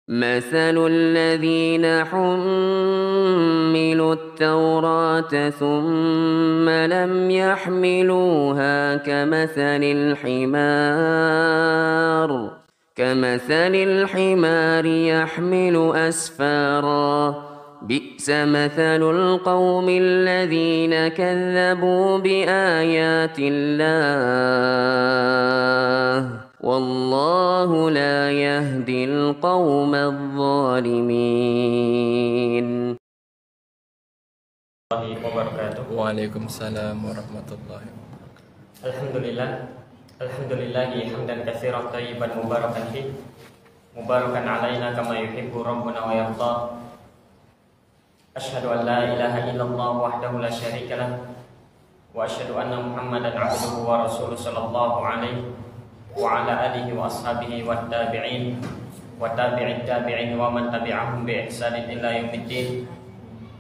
مثل الذين حملوا التوراة ثم لم يحملوها كمثل الحمار يحمل أسفارا بئس مثل القوم الذين كذبوا بآيات الله والله لا يهدي القوم الظالمين. Waalaikumsalam warahmatullahi wabarakatuh. Alhamdulillahi hamdan katsiran thayyiban mubarakan fi mubarakan alaina kama yuhibbu rabbuna wa yarda. Asyhadu an la ilaha illallah wahdahu la syarika lah wa asyhadu anna Muhammadan abduhu wa rasuluhu sallallahu alaihi wa ala alihi wa ashabihi wa tabi'in wa tabi'it tabi'in wa man tabi'ahum bi ihsanin ila yaumiddin.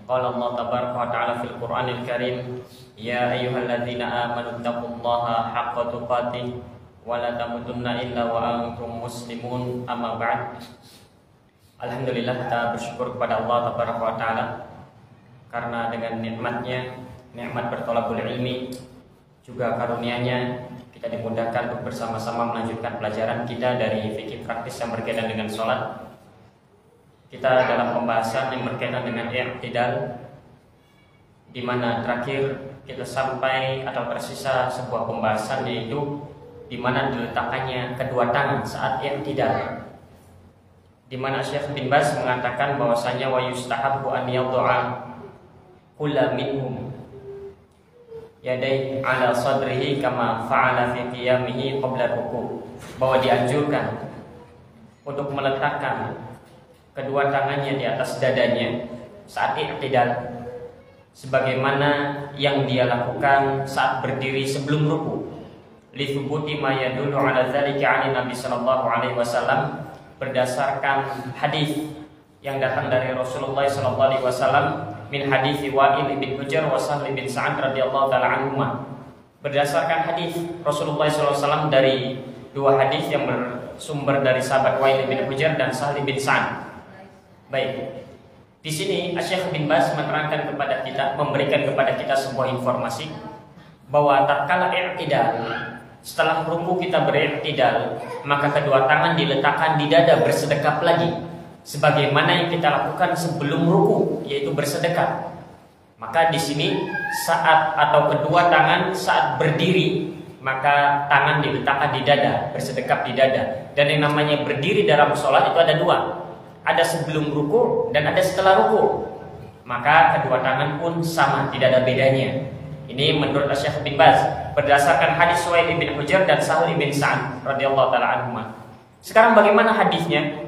Qala Allah tabaraka wa ta'ala fil Qur'anil Karim, ya ayyuhalladzina amanu taqullaha haqqa tuqatih wa la tamutunna illa wa antum muslimun, amma ba'd. Alhamdulillah, kita bersyukur kepada Allah tabaraka wa ta'ala karena dengan nikmatnya, nikmat bertolabul ilmi, juga karunia-Nya kita dimudahkan untuk bersama-sama melanjutkan pelajaran kita dari fikih praktis yang berkaitan dengan sholat. Kita dalam pembahasan yang berkaitan dengan i'tidal, di mana terakhir kita sampai atau tersisa sebuah pembahasan, yaitu di mana diletakkannya kedua tangan saat i'tidal, di mana Syekh bin Baz mengatakan bahwasanya wa yustahabbu an yad'a kulla minhum yadai ala sadrihi kama fa'ala fi qiyamihi qabla ruku', bahwa dianjurkan untuk meletakkan kedua tangannya di atas dadanya saat i'tidal sebagaimana yang dia lakukan saat berdiri sebelum ruku. Li thubuti ma yadullu ala dzalika 'an Nabi sallallahu alaihi wasallam, berdasarkan hadis yang datang dari Rasulullah sallallahu alaihi wasallam min hadis Wa'il bin Hujr wa Sahl bin Sa'ad radhiyallahu taala anhuma. Berdasarkan hadis Rasulullah sallallahu alaihi wasallam dari dua hadis yang bersumber dari sahabat Wa'il bin Hujr dan Sahl bin Sa'ad. Baik, di sini Syekh bin Baz menerangkan kepada kita, memberikan kepada kita sebuah informasi bahwa tatkala i'tidal, setelah ruku kita beri'tidal, maka kedua tangan diletakkan di dada bersedekap lagi, sebagaimana yang kita lakukan sebelum ruku, yaitu bersedekap. Maka di sini saat atau kedua tangan saat berdiri, maka tangan diletakkan di dada, bersedekap di dada. Dan yang namanya berdiri dalam sholat itu ada dua, ada sebelum ruku dan ada setelah ruku. Maka kedua tangan pun sama, tidak ada bedanya. Ini menurut Syekh bin Baz berdasarkan hadis Wa'il bin Hujr dan Sahl bin Sa'ad radhiyallahu taala anhuma. Sekarang bagaimana hadisnya?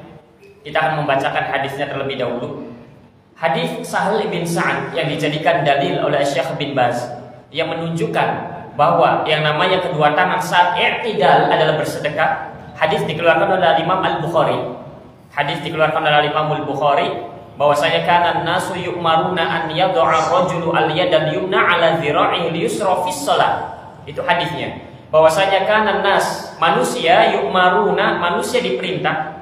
Kita akan membacakan hadisnya terlebih dahulu. Hadis Sahl bin Sa'ad yang dijadikan dalil oleh Syekh bin Baz, yang menunjukkan bahwa yang namanya kedua tangan saat i'tidal adalah bersedekah. Hadis dikeluarkan oleh Imam Al-Bukhari. Hadis dikeluarkan oleh Imam Al-Bukhari bahwasanya kana nasu yu'maruna an yad'a rajulu al-yadal yumna 'ala dhira'ihi al-yusra fi shalah. Itu hadisnya. Bahwasanya kana nas, manusia, yu'maruna, manusia diperintah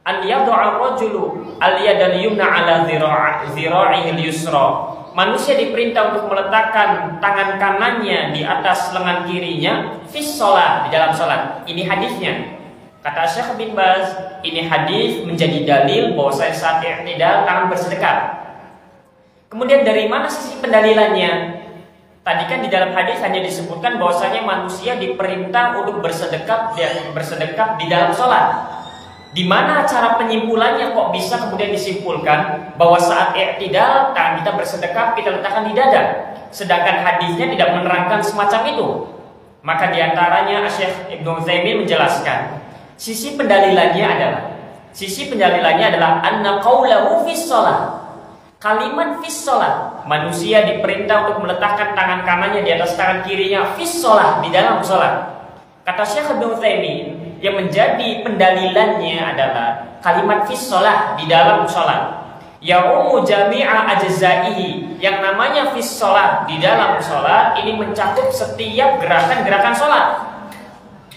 an yad'a rajulu al-yadal yumna 'ala dhira'ihi al-yusra. Manusia diperintah untuk meletakkan tangan kanannya di atas lengan kirinya fi shalah, di dalam salat. Ini hadisnya. Kata Syekh bin Baz, ini hadis menjadi dalil bahwa saya saat i'tidal tangan bersedekap. Kemudian dari mana sisi pendalilannya? Tadi kan di dalam hadis hanya disebutkan bahwasanya manusia diperintah untuk bersedekap di dalam sholat. Di mana cara penyimpulannya kok bisa kemudian disimpulkan bahwa saat i'tidal tangan kita bersedekap, kita letakkan di dada, sedangkan hadisnya tidak menerangkan semacam itu? Maka diantaranya Syekh Ibnu Utsaimin menjelaskan sisi pendalilannya adalah anna qaulahu fis shalah. Kalimat fis shalah, manusia diperintah untuk meletakkan tangan kanannya di atas tangan kirinya fis shalah, di dalam salat. Kata Syekh Ibnu Utsaimin, yang menjadi pendalilannya adalah kalimat fis shalah, di dalam salat. Ya'umu jami'a ajza'ihi, yang namanya fis shalah, di dalam salat, ini mencakup setiap gerakan-gerakan salat.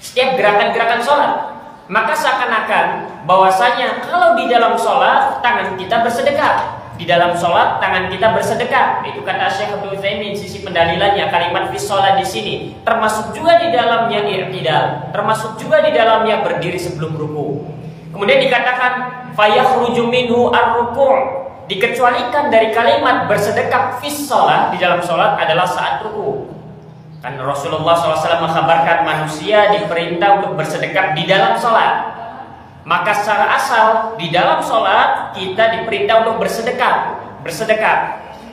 Setiap gerakan-gerakan salat. Maka seakan-akan bahwasanya kalau di dalam sholat tangan kita bersedekah, di dalam sholat tangan kita bersedekah. Itu kata Syekh Ibnu Utsaimin, sisi pendalilannya kalimat fis sholat di sini termasuk juga di dalamnya i'tidal, termasuk juga di dalamnya berdiri sebelum ruku. Kemudian dikatakan fayakhruju minhu ar-ruku', dikecualikan dari kalimat bersedekah fis sholat di dalam sholat adalah saat ruku. Kan Rasulullah SAW mengkabarkan manusia diperintah untuk bersedekah di dalam sholat. Maka secara asal di dalam sholat kita diperintah untuk bersedekah.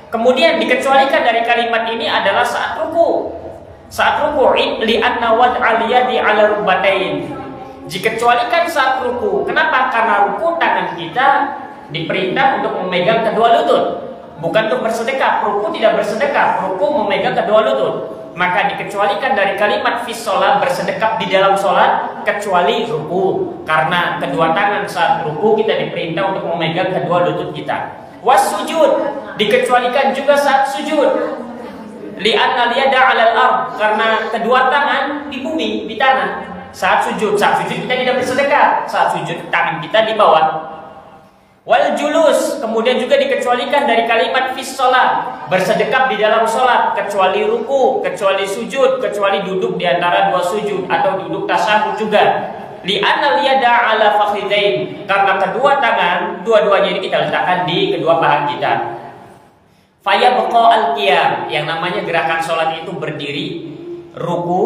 Kemudian dikecualikan dari kalimat ini adalah saat ruku. Saat ruku li'anna wad'al yadi 'ala rukbatain. Dikecualikan saat ruku. Kenapa? Karena ruku tangan kita diperintah untuk memegang kedua lutut, bukan untuk bersedekah. Ruku tidak bersedekah, ruku memegang kedua lutut. Maka dikecualikan dari kalimat fis sholat bersedekah di dalam sholat kecuali ruku, karena kedua tangan saat ruku kita diperintah untuk memegang kedua lutut kita. Was sujud dikecualikan juga saat sujud, li'anna liyada 'alal ard, karena kedua tangan di bumi, di tanah. Saat sujud kita tidak bersedekah, saat sujud tangan kita di bawah. Wal julus kemudian juga dikecualikan dari kalimat fis sholat bersedekah di dalam sholat kecuali ruku, kecuali sujud, kecuali duduk di antara dua sujud atau duduk tasyahud juga. Li'anna liyada 'ala fakhidain, karena kedua tangan dua-duanya ini kita letakkan di kedua paha kita. Fayabqa al-qiyam, yang namanya gerakan sholat itu berdiri, ruku,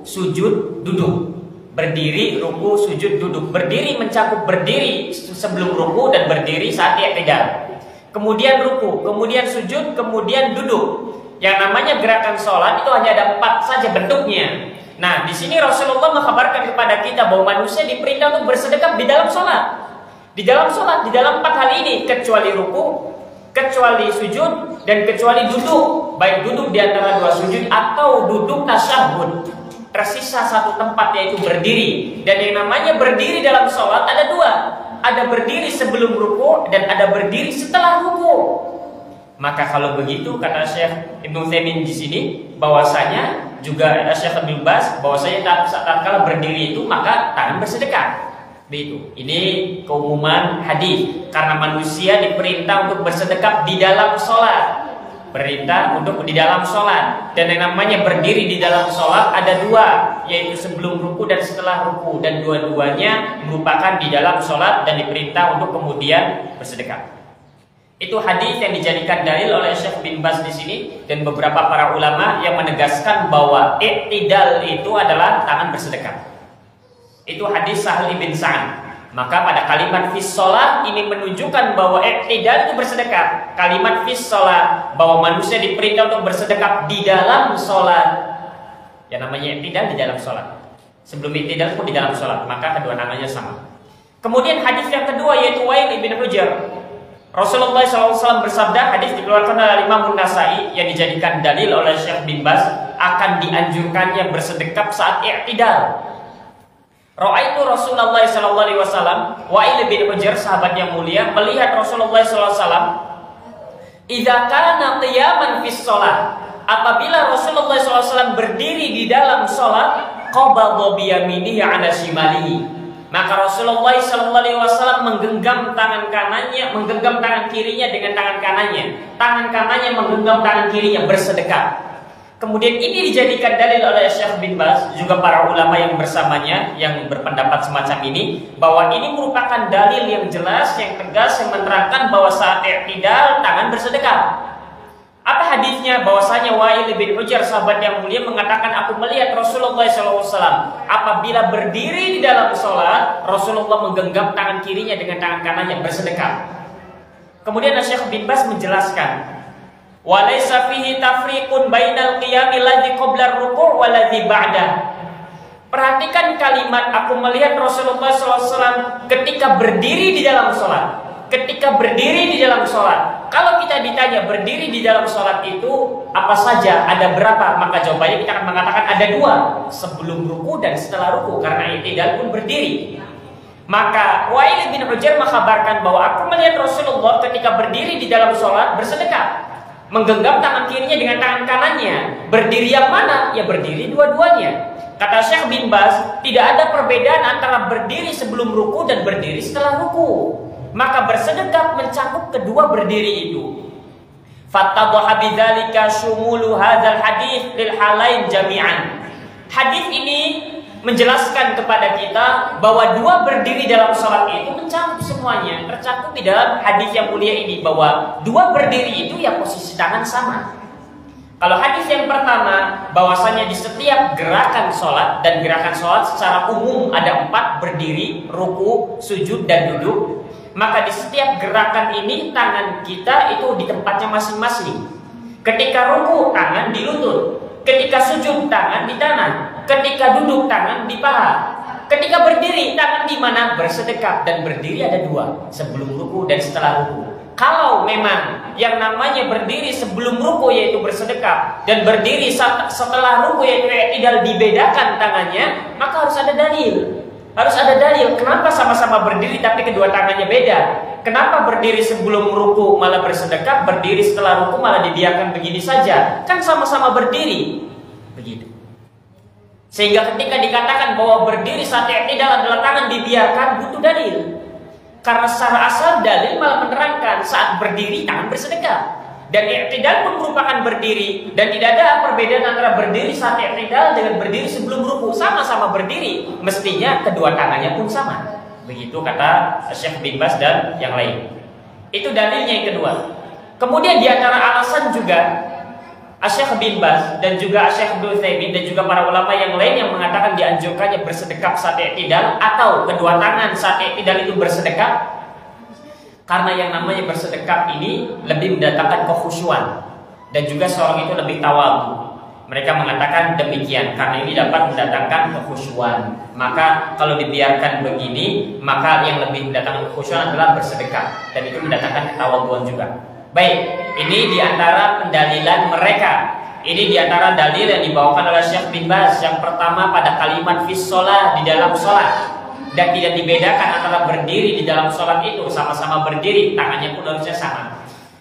sujud, duduk. Berdiri, ruku, sujud, duduk. Berdiri mencakup berdiri sebelum ruku dan berdiri saat i'tidal. Kemudian ruku, kemudian sujud, kemudian duduk. Yang namanya gerakan sholat itu hanya ada 4 saja bentuknya. Nah, di sini Rasulullah mengkabarkan kepada kita bahwa manusia diperintah untuk bersedekah di dalam sholat. Di dalam sholat, di dalam 4 hal ini, kecuali ruku, kecuali sujud, dan kecuali duduk. Baik duduk di antara dua sujud atau duduk tasyahud. Tersisa satu tempat, yaitu berdiri. Dan yang namanya berdiri dalam sholat ada 2. Ada berdiri sebelum ruku dan ada berdiri setelah ruku. Maka kalau begitu kata Syekh Ibnu Utsaimin di sini, bahwasanya juga ada Syekh Ibnu Baz, bahwasanya tatkala berdiri itu maka tangan bersedekah. Begitu. Ini keumuman hadis, karena manusia diperintah untuk bersedekah di dalam sholat. Perintah untuk di dalam sholat. Dan yang namanya berdiri di dalam sholat ada 2, yaitu sebelum ruku dan setelah ruku, dan dua-duanya merupakan di dalam sholat dan diperintah untuk kemudian bersedekah. Itu hadis yang dijadikan dalil oleh Syekh bin Baz di sini dan beberapa para ulama yang menegaskan bahwa i'tidal itu adalah tangan bersedekah. Itu hadis Sahal bin Sa'ad. Maka pada kalimat fis sholat ini menunjukkan bahwa i'tidal itu bersedekah. Kalimat fis sholat bahwa manusia diperintah untuk bersedekah di dalam sholat. Yang namanya i'tidal di dalam sholat. Sebelum i'tidal pun di dalam sholat. Maka kedua namanya sama. Kemudian hadis yang kedua yaitu Wail bin Hujr. Rasulullah SAW bersabda, hadis dikeluarkan oleh Imam An-Nasa'i yang dijadikan dalil oleh Syekh bin Baz, akan dianjurkannya bersedekah saat i'tidal. Ra'aitu Rasulullah SAW, Wail bin Hujr, sahabat yang mulia, melihat Rasulullah SAW idza kana qiyaman fis shalah, apabila Rasulullah SAW berdiri di dalam sholat, qabadha bi yaminihi 'ala shimalihi, maka Rasulullah SAW menggenggam tangan kanannya, menggenggam tangan kirinya dengan tangan kanannya menggenggam tangan kirinya bersedekah. Kemudian ini dijadikan dalil oleh Syekh bin Baz, juga para ulama yang bersamanya yang berpendapat semacam ini, bahwa ini merupakan dalil yang jelas, yang tegas, yang menerangkan bahwa saat i'tidal tangan bersedekah. Apa hadisnya? Bahwasanya Wail bin Hujr, sahabat yang mulia, mengatakan, aku melihat Rasulullah SAW apabila berdiri di dalam sholat, Rasulullah menggenggam tangan kirinya dengan tangan kanannya bersedekah. Kemudian Syekh bin Baz menjelaskan, walaysa fihi tafriqun bainal qiyamil ladzi qabla ar-ruku' wal ladzi ba'da. Perhatikan kalimat aku melihat Rasulullah SAW ketika berdiri di dalam sholat. Ketika berdiri di dalam sholat. Kalau kita ditanya berdiri di dalam sholat itu apa saja, ada berapa? Maka jawabannya kita akan mengatakan ada 2, sebelum ruku dan setelah ruku, karena i'tidal pun berdiri. Maka Wail bin Hujr mengkabarkan bahwa aku melihat Rasulullah ketika berdiri di dalam sholat bersedekah, menggenggam tangan kirinya dengan tangan kanannya. Berdiri yang mana? Ya berdiri dua-duanya. Kata Syekh bin Baz, tidak ada perbedaan antara berdiri sebelum ruku dan berdiri setelah ruku. Maka bersedekap mencakup kedua berdiri itu. Fattadhaha bidzalika syumulu hadzal hadits lil halain jami'an. Hadis ini menjelaskan kepada kita bahwa dua berdiri dalam sholat itu mencakup semuanya, tercakup di dalam hadis yang mulia ini, bahwa dua berdiri itu ya posisi tangan sama. Kalau hadis yang pertama, bahwasanya di setiap gerakan sholat, dan gerakan sholat secara umum ada 4, berdiri, ruku, sujud, dan duduk, maka di setiap gerakan ini tangan kita itu di tempatnya masing-masing. Ketika ruku, tangan di lutut. Ketika sujud, tangan di tangan. Ketika duduk, tangan di paha. Ketika berdiri, tangan di mana? Bersedekap. Dan berdiri ada 2, sebelum ruku dan setelah ruku. Kalau memang yang namanya berdiri sebelum ruku yaitu bersedekap, dan berdiri setelah ruku yaitu i'tidal dibedakan tangannya, maka harus ada dalil. Harus ada dalil. Kenapa sama-sama berdiri tapi kedua tangannya beda? Kenapa berdiri sebelum ruku malah bersedekap, berdiri setelah ruku malah dibiarkan begini saja? Kan sama-sama berdiri. Begitu. Sehingga ketika dikatakan bahwa berdiri saat i'tidal adalah tangan dibiarkan, butuh dalil. Karena secara asal dalil malah menerangkan saat berdiri tangan bersedekap. Dan i'tidal pun merupakan berdiri, dan tidak ada perbedaan antara berdiri saat i'tidal dengan berdiri sebelum ruku. Sama-sama berdiri, mestinya kedua tangannya pun sama. Begitu kata Syekh bin Baz dan yang lain. Itu dalilnya yang kedua. Kemudian di antara alasan juga Syekh bin Baz dan juga Syekh Ibnu Utsaimin dan juga para ulama yang lain yang mengatakan dianjurkannya bersedekap saat i'tidal atau kedua tangan saat i'tidal itu bersedekap, karena yang namanya bersedekap ini lebih mendatangkan kekhusyuan dan juga seorang itu lebih tawadhu. Mereka mengatakan demikian karena ini dapat mendatangkan kekhusyuan. Maka kalau dibiarkan begini, maka yang lebih mendatangkan kekhusyuan adalah bersedekap, dan itu mendatangkan ketawadhuan juga. Baik, ini diantara pendalilan mereka. Ini diantara dalil yang dibawakan oleh Syekh bin Baz. Yang pertama pada kalimat fis shalah, di dalam sholat, dan tidak dibedakan antara berdiri di dalam sholat itu, sama-sama berdiri, tangannya pun harusnya sama.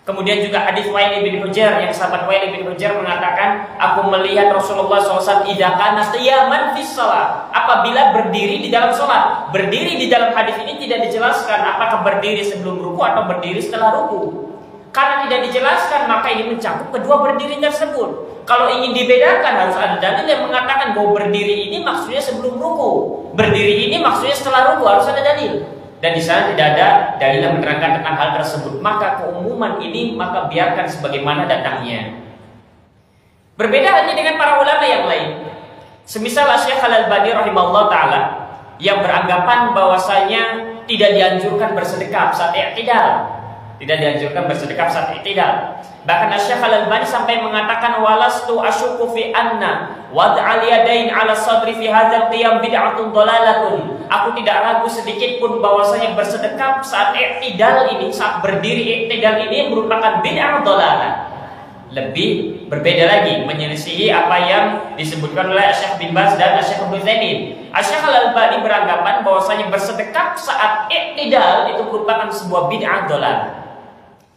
Kemudian juga hadis Wa'il bin Hujr, yang sahabat Wa'il bin Hujr mengatakan, aku melihat Rasulullah SAW idza kana qiyaman fis shalah, apabila berdiri di dalam sholat. Berdiri di dalam hadis ini tidak dijelaskan apakah berdiri sebelum ruku atau berdiri setelah ruku. Karena tidak dijelaskan, maka ini mencakup kedua berdiri tersebut. Kalau ingin dibedakan, harus ada dalil yang mengatakan bahwa berdiri ini maksudnya sebelum ruku, berdiri ini maksudnya setelah ruku, harus ada dalil. Dan di sana tidak ada dalil yang menerangkan tentang hal tersebut. Maka keumuman ini maka biarkan sebagaimana datangnya. Berbeda halnya dengan para ulama yang lain. Semisal Syekh Al-Albani rahimahullah taala yang beranggapan bahwasanya tidak dianjurkan bersedekap saat i'tidal. Tidak dianjurkan bersedekap saat i'tidal. Bahkan Syekh Al-Albani sampai mengatakan walastu asyuku fi anna wad'al yadain 'ala sadri fi hadzal qiyam bid'atun dhalalatun. Aku tidak ragu sedikit pun bahwasanya bersedekap saat i'tidal ini, saat berdiri i'tidal ini merupakan bid'ah dhalalah. Lebih berbeda lagi, menyelisihi apa yang disebutkan oleh Syekh bin Baz dan Syekh Ibnu Utsaimin. Syekh Al-Albani beranggapan bahwasanya bersedekap saat i'tidal itu merupakan sebuah bid'ah dhalalah.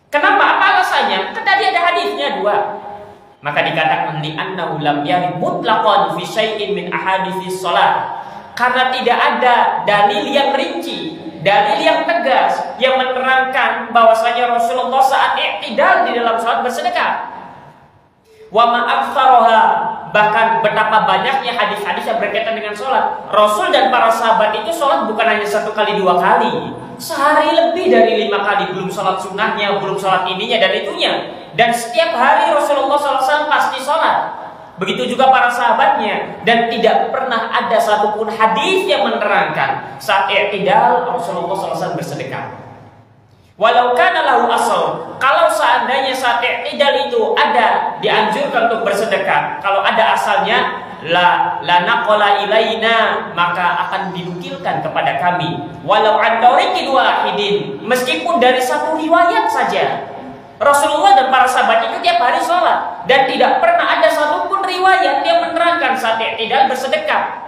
Kenapa? Apa alasannya? Kan tadi ada hadisnya 2. Maka dikatakan li'annahu lam yarid mutlaqan fi syai'in min ahaditsis shalah. Karena tidak ada dalil yang rinci, dalil yang tegas yang menerangkan bahwasanya Rasulullah saat i'tidal di dalam salat bersedekap. Wa ma aktsaraha, bahkan betapa banyaknya hadis-hadis yang berkaitan dengan sholat. Rasul dan para sahabat itu sholat bukan hanya 1 kali 2 kali, sehari lebih dari 5 kali, belum sholat sunnahnya, belum sholat ininya dan itunya. Dan setiap hari Rasulullah SAW pasti sholat. Begitu juga para sahabatnya. Dan tidak pernah ada satupun hadis yang menerangkan saat i'tidal Rasulullah SAW bersedekah. Walau kana lahu asal, kalau seandainya saat i'tidal itu ada dianjurkan untuk bersedekah, kalau ada asalnya, la naqala ilaina, maka akan dinukilkan kepada kami. Walau an tariqi wahidin, meskipun dari satu riwayat saja. Rasulullah dan para sahabat itu tiap hari sholat, dan tidak pernah ada satupun riwayat yang menerangkan saat i'tidal bersedekah.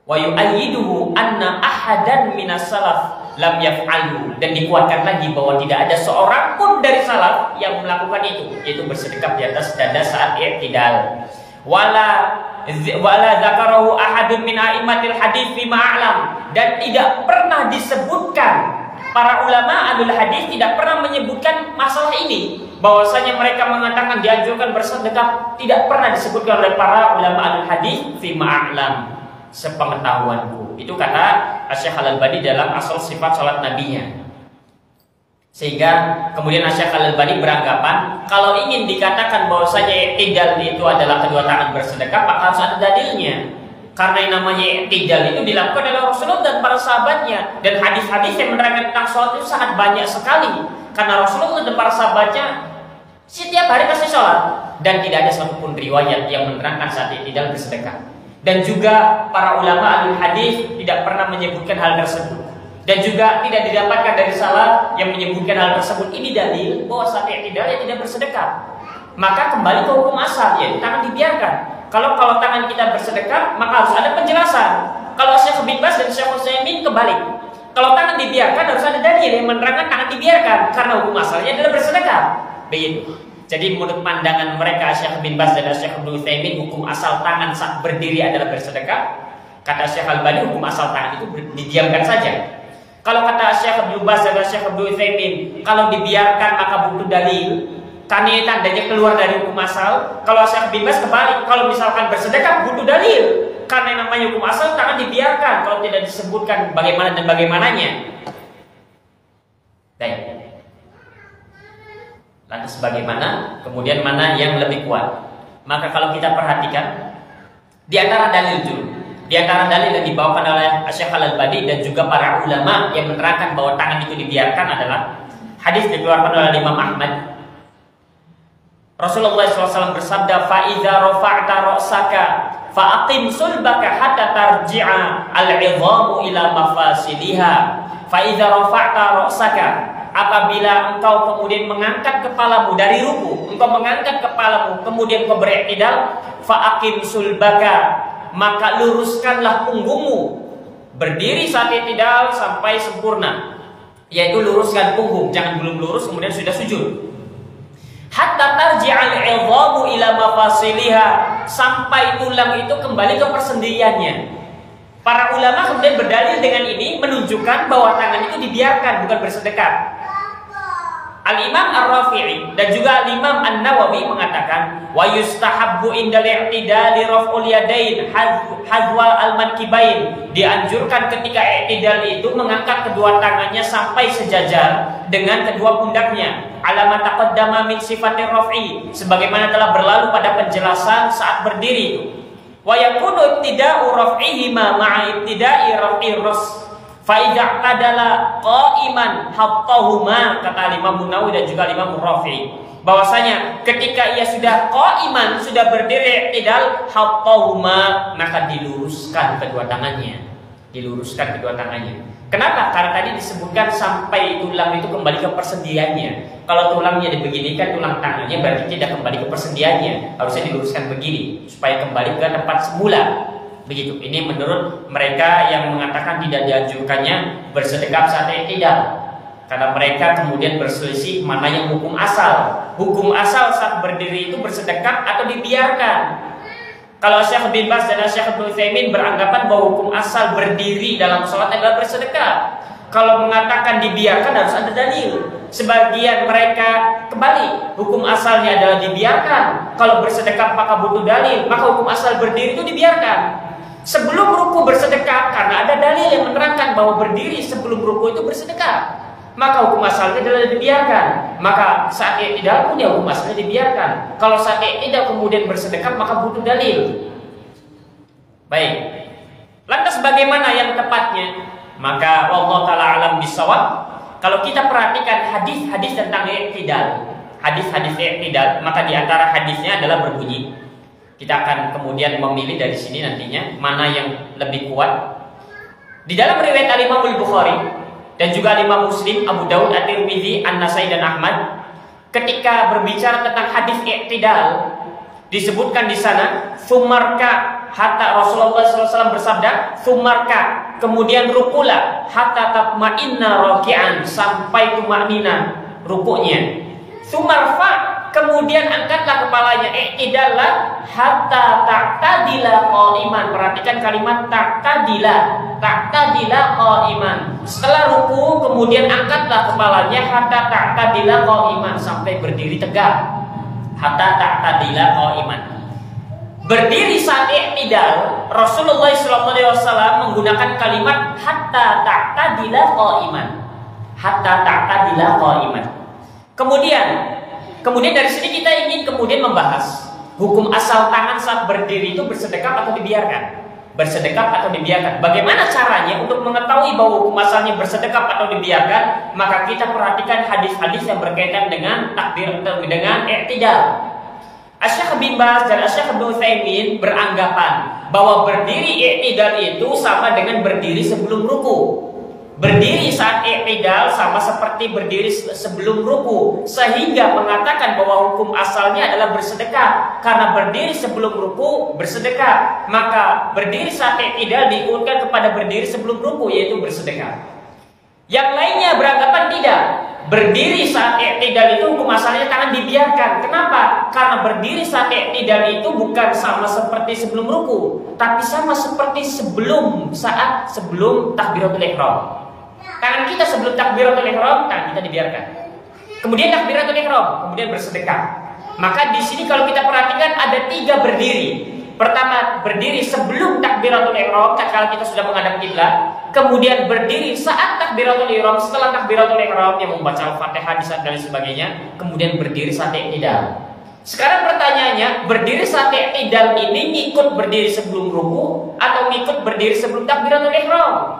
Wa yu'ayyiduhu anna ahadan minas salaf lam yaf'alhu, dan dikuatkan lagi bahwa tidak ada seorang pun dari salaf yang melakukan itu, yaitu bersedekap di atas dada saat i'tidal. Wala dzakarahu ahadun min a'immatil hadits fi ma'alam, dan tidak pernah disebutkan, para ulama ahlul hadis tidak pernah menyebutkan masalah ini, bahwasanya mereka mengatakan dianjurkan bersedekah, tidak pernah disebutkan oleh para ulama ahlul hadis fi ma'alam, sepengetahuanku. Itu kata Syekh Al-Albani dalam Asal Sifat Salat Nabinya. Sehingga kemudian Syekh Al-Albani beranggapan kalau ingin dikatakan bahwasanya i'tidal itu adalah kedua tangan bersedekah, maka harus ada dalilnya. Karena yang namanya i'tidal itu dilakukan oleh Rasulullah dan para sahabatnya, dan hadis-hadis yang menerangkan tentang sholat itu sangat banyak sekali. Karena Rasulullah dan para sahabatnya setiap hari pasti sholat, dan tidak ada satupun riwayat yang menerangkan saat i'tidal bersedekah. Dan juga para ulama ahli hadis tidak pernah menyebutkan hal tersebut. Dan juga tidak didapatkan dari salaf yang menyebutkan hal tersebut. Ini dalil bahwa saat i'tidal ya tidak bersedekah. Maka kembali ke hukum asal, yaitu tangan dibiarkan. Kalau tangan kita bersedekah, maka harus ada penjelasan. Kalau Syekh bin Baz dan Syekh Utsaimin kebalik. Kalau tangan dibiarkan harus ada dalil yang menerangkan tangan dibiarkan, karena hukum asalnya adalah bersedekah. Begitu. Jadi menurut pandangan mereka Syekh bin Baz dan Syekh Utsaimin, hukum asal tangan saat berdiri adalah bersedekah. Kata Syekh Al-Albani, hukum asal tangan itu didiamkan saja. Kalau kata Syekh bin Baz dan Syekh Utsaimin, kalau dibiarkan maka butuh dalil, karena itu tandanya keluar dari hukum asal. Kalau Syekh bin Baz kebalik, kalau misalkan bersedekah butuh dalil, karena yang namanya hukum asal tangan dibiarkan kalau tidak disebutkan bagaimana dan bagaimananya. Baik. Lantas bagaimana? Kemudian mana yang lebih kuat? Maka kalau kita perhatikan di antara dalil dulu. Di antara dalil yang dibawakan oleh Syekh Al-Albani dan juga para ulama yang menerangkan bahwa tangan itu dibiarkan adalah hadis dikeluarkan oleh Imam Ahmad. Rasulullah SAW bersabda, "Fa'idza rafa'ta ra'saka fa'aqim sulbaka hatta tarji'a al-'idhamu ila mafasiliha." Fa'idza rafa'ta ra'saka, apabila engkau kemudian mengangkat kepalamu dari ruku, engkau mengangkat kepalamu kemudian kau beri'tidal, fa'aqim sulbaka, maka luruskanlah punggungmu. Berdiri saat i'tidal sampai sempurna, yaitu luruskan punggung, jangan belum lurus kemudian sudah sujud. Hatta tarji'al 'idhamu ila mafasiliha, sampai tulang itu kembali ke persendiannya. Para ulama kemudian berdalil dengan ini menunjukkan bahwa tangan itu dibiarkan, bukan bersedekah. Al-Imam Ar-Rafi'i dan juga Al-Imam An-Nawawi mengatakan, wa yustahabbu indal i'tidali raf'ul yadain hadwa al-mankibain, dianjurkan ketika i'tidal itu mengangkat kedua tangannya sampai sejajar dengan kedua pundaknya, ala ma taqaddama min sifatir raf'i, sebagaimana telah berlalu pada penjelasan saat berdiri. Wa yakunu ibtida'u raf'ihima ma'a ibtida'i raf'i ras, fa idza qadala qa'iman hattahuma, kata Imam Nawawi dan juga Imam Rafi'i, bahwasanya ketika ia sudah qa'iman, sudah berdiri i'tidal, hattahuma, maka diluruskan kedua tangannya. Diluruskan kedua tangannya. Kenapa? Karena tadi disebutkan sampai tulang itu kembali ke persendiannya. Kalau tulangnya dibeginikan, tulang tangannya berarti tidak kembali ke persendiannya. Harusnya diluruskan begini supaya kembali ke tempat semula. Begitu. Ini menurut mereka yang mengatakan tidak dianjurkannya bersedekah saat i'tidal. Karena mereka kemudian berselisih mana yang hukum asal. Hukum asal saat berdiri itu bersedekah atau dibiarkan. Kalau Syekh bin Baz dan Syekh Utsaimin beranggapan bahwa hukum asal berdiri dalam sholat adalah bersedekah. Kalau mengatakan dibiarkan harus ada dalil. Sebagian mereka kembali, hukum asalnya adalah dibiarkan. Kalau bersedekah maka butuh dalil, maka hukum asal berdiri itu dibiarkan. Sebelum ruku bersedekah, karena ada dalil yang menerangkan bahwa berdiri sebelum ruku itu bersedekah, maka hukum asalnya adalah dibiarkan. Maka saat i'tidal pun ya hukum asalnya dibiarkan. Kalau saat i'tidal kemudian bersedekah maka butuh dalil. Baik. Lantas bagaimana yang tepatnya? Maka wallahu taala alam bisawab. Kalau kita perhatikan hadis-hadis tentang i'tidal, hadis-hadis i'tidal, maka di antara hadisnya adalah berbunyi. Kita akan kemudian memilih dari sini nantinya mana yang lebih kuat. Di dalam riwayat Al-Imam Al-Bukhari dan juga Imam Muslim, Abu Daud, At-Tirmidzi, An-Nasai dan Ahmad, ketika berbicara tentang hadis i'tidal, disebutkan di sana sumarka, hatta Rasulullah SAW bersabda sumarka, kemudian rukula hatta tatma'inna raki'an, sampai tumaknina rukuknya. Sumarfa, kemudian angkatlah kepalanya, i'tidallah hatta ta'tadila qa'iman. Perhatikan kalimat ta'tadila qa'iman. Setelah ruku kemudian angkatlah kepalanya hatta ta'tadila qa'iman, sampai berdiri tegak. Hatta ta'tadila qa'iman. Berdiri saat i'tidal, Rasulullah SAW menggunakan kalimat hatta ta'tadila qa'iman. Hatta ta'tadila qa'iman. Kemudian dari sini kita ingin kemudian membahas hukum asal tangan saat berdiri itu bersedekap atau dibiarkan. Bersedekap atau dibiarkan. Bagaimana caranya untuk mengetahui bahwa hukum asalnya bersedekap atau dibiarkan? Maka kita perhatikan hadis-hadis yang berkaitan dengan takbir atau dengan i'tidal. Asy-Syaikh bin Baz dan Asy-Syaikh Ibnu Utsaimin beranggapan bahwa berdiri i'tidal itu sama dengan berdiri sebelum ruku. Berdiri saat i'tidal sama seperti berdiri sebelum ruku, sehingga mengatakan bahwa hukum asalnya adalah bersedekah. Karena berdiri sebelum ruku bersedekah, maka berdiri saat i'tidal diikutkan kepada berdiri sebelum ruku, yaitu bersedekah. Yang lainnya beranggapan tidak. Berdiri saat i'tidal itu hukum asalnya tangan dibiarkan. Kenapa? Karena berdiri saat i'tidal itu bukan sama seperti sebelum ruku, tapi sama seperti sebelum takbiratul ihram. Tangan kita sebelum takbiratul ihram, tangan kita dibiarkan. Kemudian takbiratul ihram, kemudian bersedekah. Maka di sini kalau kita perhatikan ada 3 berdiri. Pertama, berdiri sebelum takbiratul ihram tatkala kita sudah menghadap kiblat. Kemudian berdiri saat takbiratul ihram, setelah takbiratul ihram yang membaca Al-Fatihah dan sebagainya. Kemudian berdiri saat i'tidal. Sekarang pertanyaannya, berdiri saat i'tidal ini ngikut berdiri sebelum ruku atau ngikut berdiri sebelum takbiratul ihram?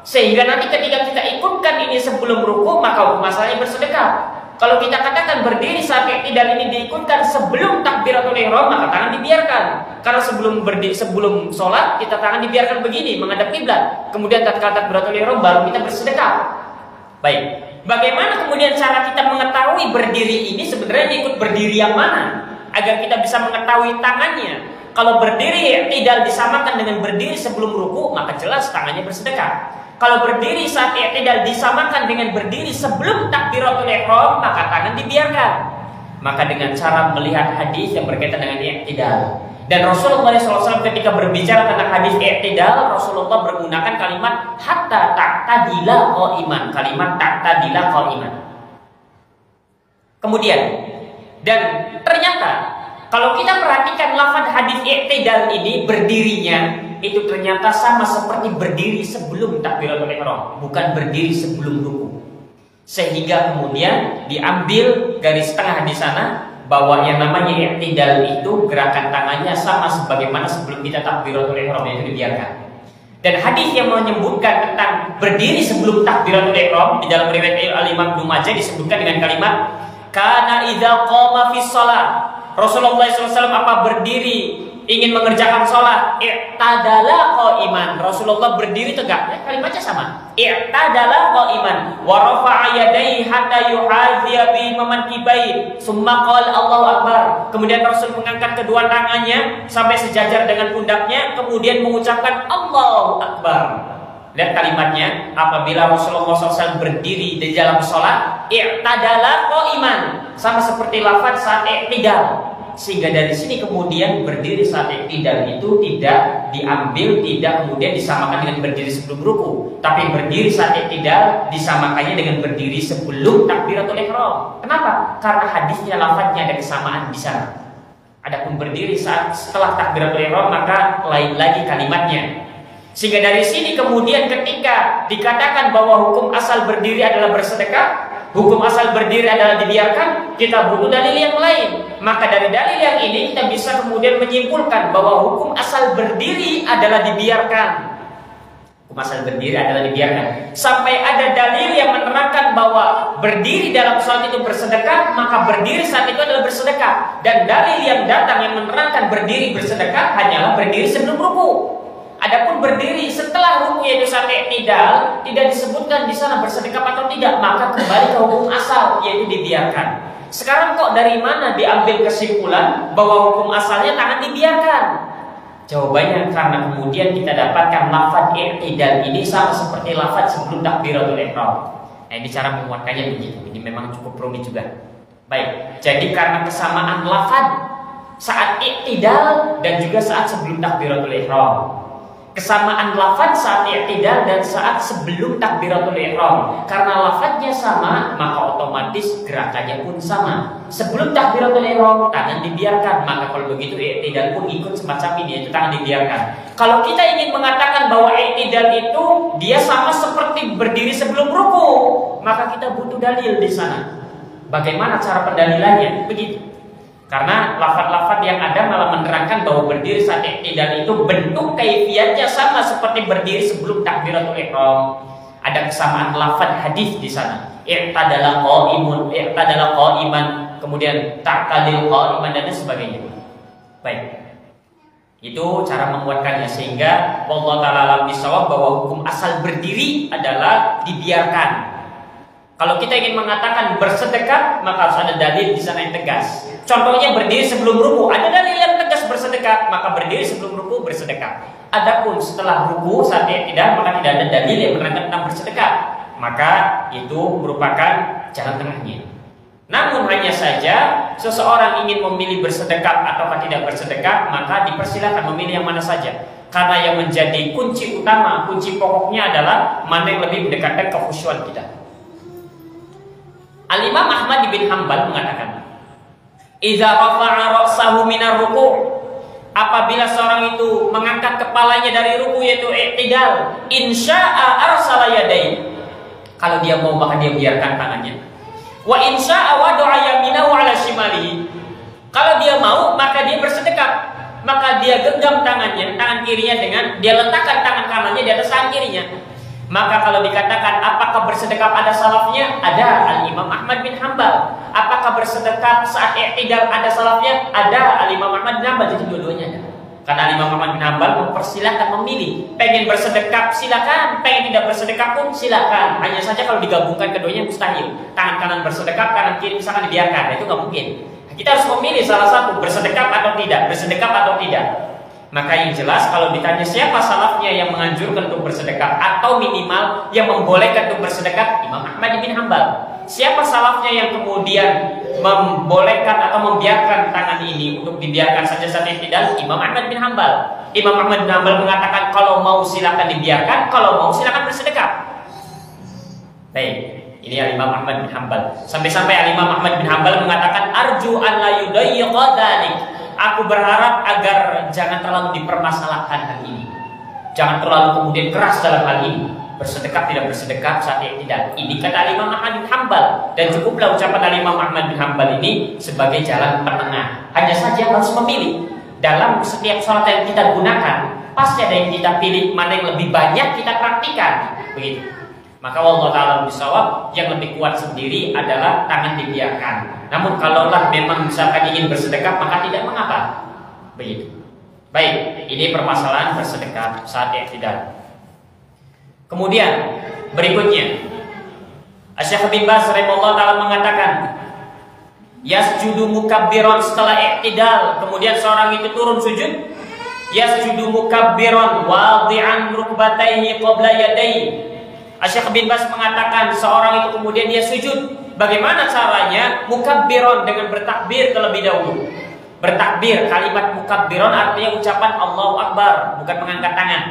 Sehingga nanti ketika kita ikutkan ini sebelum ruku, maka hukum asalnya bersedekah. Kalau kita katakan berdiri saat i'tidal ini diikutkan sebelum takbiratul ihram, maka tangan dibiarkan. Karena sebelum sholat kita tangan dibiarkan begini menghadap kiblat. Kemudian tatkala takbiratul ihram baru kita bersedekah. Baik. Bagaimana kemudian cara kita mengetahui berdiri ini sebenarnya ikut berdiri yang mana agar kita bisa mengetahui tangannya? Kalau berdiri i'tidal disamakan dengan berdiri sebelum ruku, maka jelas tangannya bersedekah. Kalau berdiri saat i'tidal disamakan dengan berdiri sebelum takbiratul ihram, maka tangan dibiarkan. Maka dengan cara melihat hadis yang berkaitan dengan i'tidal. Dan Rasulullah SAW ketika berbicara tentang hadis i'tidal, Rasulullah menggunakan kalimat hatta ta'tadila qa'iman. Kalimat ta'tadila qa'iman. Kemudian, dan ternyata kalau kita perhatikan lafaz hadis i'tidal ini, berdirinya itu ternyata sama seperti berdiri sebelum takbiratul ihram, bukan berdiri sebelum ruku. Sehingga kemudian diambil garis tengah di sana bahwa yang namanya i'tidal itu gerakan tangannya sama sebagaimana sebelum kita takbiratul ihram, yaitu dibiarkan. Dan hadis yang menyebutkan tentang berdiri sebelum takbiratul ihram di dalam riwayat Al-Imam Ibnu Majah disebutkan dengan kalimat kana idza qama fi shalah. Rasulullah SAW apa berdiri ingin mengerjakan sholat, i'tadala qa'iman. Rasulullah berdiri tegak. Ya, kalimatnya sama. I'tadala qa'iman wa rafa'a yadayhi hatta yuhadziya bi mamankibai. Summa qala Allahu Akbar. Kemudian Rasul mengangkat kedua tangannya sampai sejajar dengan pundaknya, kemudian mengucapkan Allahu Akbar. Lihat kalimatnya, apabila Rasulullah SAW berdiri di dalam sholat, i'tadala qa'iman, sama seperti lafaz saat i'tidal. Sehingga dari sini kemudian berdiri saat i'tidal itu tidak diambil, tidak kemudian disamakan dengan berdiri sebelum ruku, tapi berdiri saat i'tidal disamakannya dengan berdiri sebelum takbiratul ihram. Kenapa? Karena hadisnya, lafaznya ada kesamaan di sana. Adapun berdiri saat setelah takbiratul ihram maka lain lagi kalimatnya. Sehingga dari sini kemudian ketika dikatakan bahwa hukum asal berdiri adalah bersedekah, hukum asal berdiri adalah dibiarkan, kita butuh dalil yang lain. Maka dari dalil yang ini kita bisa kemudian menyimpulkan bahwa hukum asal berdiri adalah dibiarkan. Hukum asal berdiri adalah dibiarkan. Sampai ada dalil yang menerangkan bahwa berdiri dalam sholat itu bersedekah, maka berdiri saat itu adalah bersedekah. Dan dalil yang datang yang menerangkan berdiri bersedekah hanyalah berdiri sebelum ruku. Adapun berdiri setelah ruku yaitu saat i'tidal tidak disebutkan di sana bersedekah atau tidak, maka kembali ke hukum asal yaitu dibiarkan. Sekarang kok dari mana diambil kesimpulan bahwa hukum asalnya tangan dibiarkan? Jawabannya karena kemudian kita dapatkan lafaz i'tidal ini sama seperti lafaz sebelum takbiratul ihram. Nah, ini cara menguatkannya begitu. Ini memang cukup rumit juga. Baik, jadi karena kesamaan lafaz saat i'tidal dan juga saat sebelum takbiratul ihram. Kesamaan lafaz saat i'tidal dan saat sebelum takbiratul ihram. Karena lafaznya sama, maka otomatis gerakannya pun sama. Sebelum takbiratul ihram, tangan dibiarkan. Maka kalau begitu i'tidal pun ikut semacam ini, itu tangan dibiarkan. Kalau kita ingin mengatakan bahwa i'tidal itu dia sama seperti berdiri sebelum ruku, maka kita butuh dalil di sana. Bagaimana cara pendalilannya? Begitu. Karena lafaz-lafaz yang ada malah menerangkan bahwa berdiri saat i'tidal itu bentuk kaifiatnya sama seperti berdiri sebelum takbiratul ihram. Ada kesamaan lafaz hadis di sana. I'tadala qa'imun, i'tadala qa'iman, kemudian ta'tadil qa'iman dan sebagainya. Baik. Itu cara menguatkannya sehingga wallahu ta'ala alam bisawab bahwa hukum asal berdiri adalah dibiarkan. Kalau kita ingin mengatakan bersedekah, maka harus ada dalil di sana yang tegas. Contohnya berdiri sebelum ruku, ada dalil yang tegas bersedekah, maka berdiri sebelum ruku bersedekah. Adapun setelah ruku saat tidak, maka tidak ada dalil yang menerangkan tentang bersedekah. Maka itu merupakan jalan tengahnya. Namun hanya saja seseorang ingin memilih bersedekah atau tidak bersedekah, maka dipersilakan memilih yang mana saja. Karena yang menjadi kunci utama, kunci pokoknya adalah mana yang lebih mendekatkan kekhusyuan kita. Al-Imam Ahmad bin Hanbal mengatakan, "Idza rafa'a ra'sahu minar ruku'," apabila seorang itu mengangkat kepalanya dari ruku yaitu i'tidal, insya'a arsala yadayhi. Kalau dia mau maka dia biarkan tangannya. Wa insya'a wada'a yaminahu 'ala shimalihi. Kalau dia mau maka dia bersedekah. Maka dia genggam tangannya, tangan kirinya dengan dia letakkan tangan kanannya di atas tangan kirinya. Maka kalau dikatakan apakah bersedekah pada salafnya? Ada Al-Imam Ahmad bin Hanbal. Apakah bersedekah saat i'tidal ada salafnya? Ada Al-Imam Ahmad bin Hanbal. Jadi dua-duanya ada. Karena Al-Imam Ahmad bin Hanbal mempersilahkan memilih. Pengen bersedekah silakan, pengen tidak bersedekah pun silakan. Hanya saja kalau digabungkan keduanya mustahil. Tangan kanan bersedekah, kanan kiri misalkan dibiarkan. Itu nggak mungkin. Kita harus memilih salah satu, bersedekah atau tidak, bersedekah atau tidak. Maka yang jelas kalau ditanya siapa salafnya yang menganjurkan untuk bersedekah atau minimal yang membolehkan untuk bersedekah, Imam Ahmad bin Hanbal. Siapa salafnya yang kemudian membolehkan atau membiarkan tangan ini untuk dibiarkan saja saat i'tidal? Imam Ahmad bin Hanbal. Imam Ahmad bin Hanbal mengatakan kalau mau silakan dibiarkan, kalau mau silakan bersedekah. Baik, ini Imam Ahmad bin Hanbal. Sampai-sampai Imam Ahmad bin Hanbal mengatakan arju an la yudayyiqa dzalik. Aku berharap agar jangan terlalu dipermasalahkan hal ini. Jangan terlalu kemudian keras dalam hal ini. Bersedekah tidak bersedekah saat tidak. Ini kata Imam Ahmad bin Hanbal. Dan cukuplah ucapan Imam Ahmad bin Hanbal ini sebagai jalan penengah. Hanya saja harus memilih. Dalam setiap sholat yang kita gunakan, pasti ada yang kita pilih, mana yang lebih banyak kita praktikan. Begitu. Maka wallahu ta'ala bisawab, yang lebih kuat sendiri adalah tangan dibiarkan. Namun kalaulah memang misalkan ingin bersedekah, maka tidak mengapa. Begitu. Baik, ini permasalahan bersedekah saat i'tidal. Kemudian berikutnya, Asy-Syaikh bin Baz rahimahullah ta'ala mengatakan, yasjudu mukabbiran setelah i'tidal, kemudian seorang itu turun sujud, yasjudu mukabbiran wadi'an rukbatayhi qabla yadayhi. Asy-Syaikh bin Baz mengatakan seorang itu kemudian dia sujud. Bagaimana caranya? Mukabbiron, dengan bertakbir terlebih dahulu. Bertakbir, kalimat mukabbiron artinya ucapan Allahu Akbar, bukan mengangkat tangan.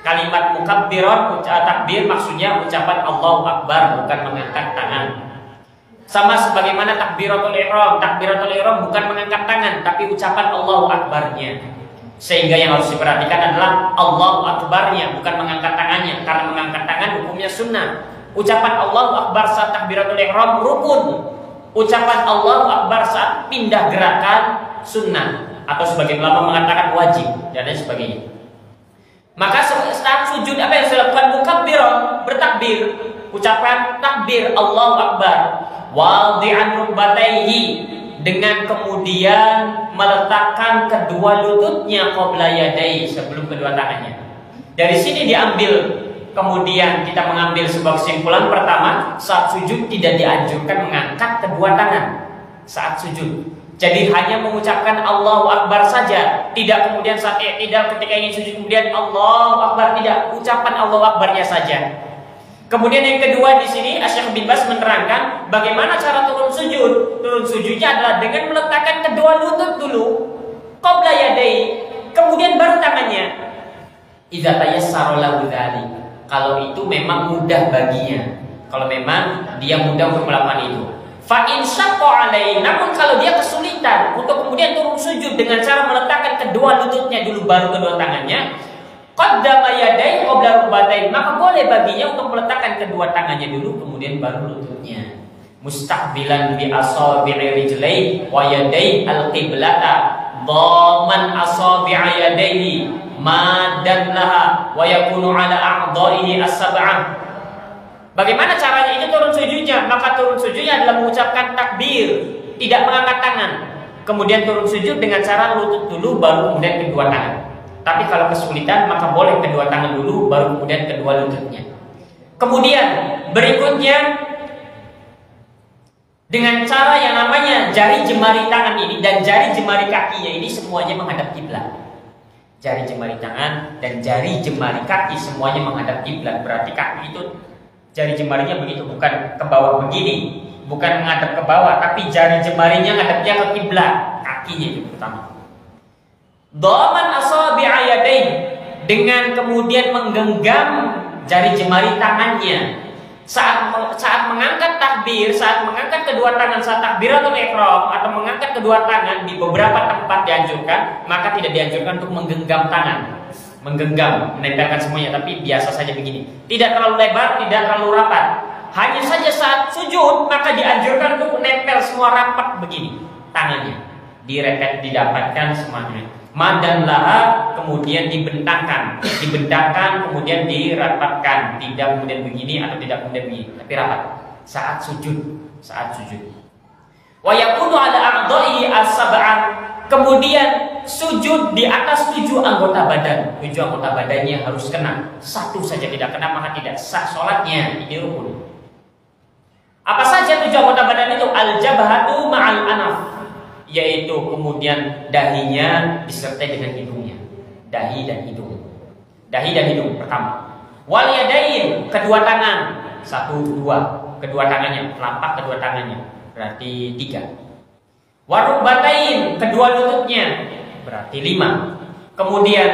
Kalimat mukabbiron, takbir maksudnya ucapan Allahu Akbar, bukan mengangkat tangan. Sama sebagaimana takbiratul ihram. Takbiratul ihram bukan mengangkat tangan, tapi ucapan Allahu Akbarnya. Sehingga yang harus diperhatikan adalah Allahu Akbarnya, bukan mengangkat tangannya. Karena mengangkat tangan hukumnya sunnah. Ucapan Allahu Akbar saat takbiratul ihram rukun. Ucapan Allahu Akbar saat pindah gerakan sunnah. Atau sebagian ulama mengatakan wajib dan lain sebagainya. Maka saat sujud apa yang saya lakukan? Mukabbiron, bertakbir. Ucapan takbir Allahu Akbar. Wadi'an rukbatayhi, dengan kemudian meletakkan kedua lututnya qabla yadayhi, sebelum kedua tangannya. Dari sini diambil, kemudian kita mengambil sebuah kesimpulan pertama, saat sujud tidak dianjurkan mengangkat kedua tangan saat sujud. Jadi hanya mengucapkan Allahu Akbar saja, tidak kemudian saat i'tidal ketika ingin sujud kemudian Allahu Akbar, tidak, ucapan Allahu Akbarnya saja. Kemudian yang kedua di sini Syekh bin Baz menerangkan bagaimana cara turun sujud. Turun sujudnya adalah dengan meletakkan kedua lutut dulu, qabla yadai, kemudian baru tangannya. Idza tayassara lahu dzalik. Kalau itu memang mudah baginya. Kalau memang dia mudah untuk melakukan itu. Fa in syaqqa alaihi, namun kalau dia kesulitan untuk kemudian turun sujud dengan cara meletakkan kedua lututnya dulu baru kedua tangannya, qaddama yadai qabla rukbatain, maka boleh baginya untuk meletakkan kedua tangannya dulu kemudian baru lututnya. Mustaqbilan bi asabi'i rijlai wa yadai al-qiblata, dhamman asabi'a yadaihi madan laha wa yakunu ala a'dha'ihi as-sab'ah. Bagaimana caranya itu turun sujudnya? Maka turun sujudnya adalah mengucapkan takbir, tidak mengangkat tangan. Kemudian turun sujud dengan cara lutut dulu baru kemudian kedua tangan. Tapi kalau kesulitan maka boleh kedua tangan dulu baru kemudian kedua lututnya. Kemudian berikutnya dengan cara yang namanya jari jemari tangan ini dan jari jemari kakinya ini semuanya menghadap kiblat. Jari jemari tangan dan jari jemari kaki semuanya menghadap kiblat. Berarti kaki itu jari jemarinya begitu, bukan ke bawah begini, bukan menghadap ke bawah, tapi jari jemarinya menghadapnya ke kiblat, kakinya itu pertama. Dhaman asabi'a yadain, dengan kemudian menggenggam jari jemari tangannya saat mengangkat takbir, saat mengangkat kedua tangan saat takbiratul ihram atau mengangkat kedua tangan di beberapa tempat dianjurkan, maka tidak dianjurkan untuk menggenggam tangan. Menggenggam, menempelkan semuanya, tapi biasa saja begini. Tidak terlalu lebar, tidak terlalu rapat. Hanya saja saat sujud maka dianjurkan untuk menempel semua rapat begini tangannya. Direpet, didapatkan semuanya. Madan laha, kemudian dibentangkan, kemudian dirapatkan, tidak kemudian begini atau tidak kemudian begini, tapi rapat saat sujud, Wa yakunu ala a'dha'i as-sab'ah, kemudian sujud di atas 7 anggota badan. 7 anggota badannya harus kena. Satu saja tidak kena maka tidak sah sholatnya. Ini rukun. Apa saja 7 anggota badan itu? Al-jabhatu ma'al anaf, yaitu kemudian dahinya disertai dengan hidungnya. Dahi dan hidung. Dahi dan hidung pertama. Wal yadain, kedua tangan. 1, 2, kedua tangannya, telapak kedua tangannya. Berarti 3. Warukbatain, kedua lututnya, berarti 5. Kemudian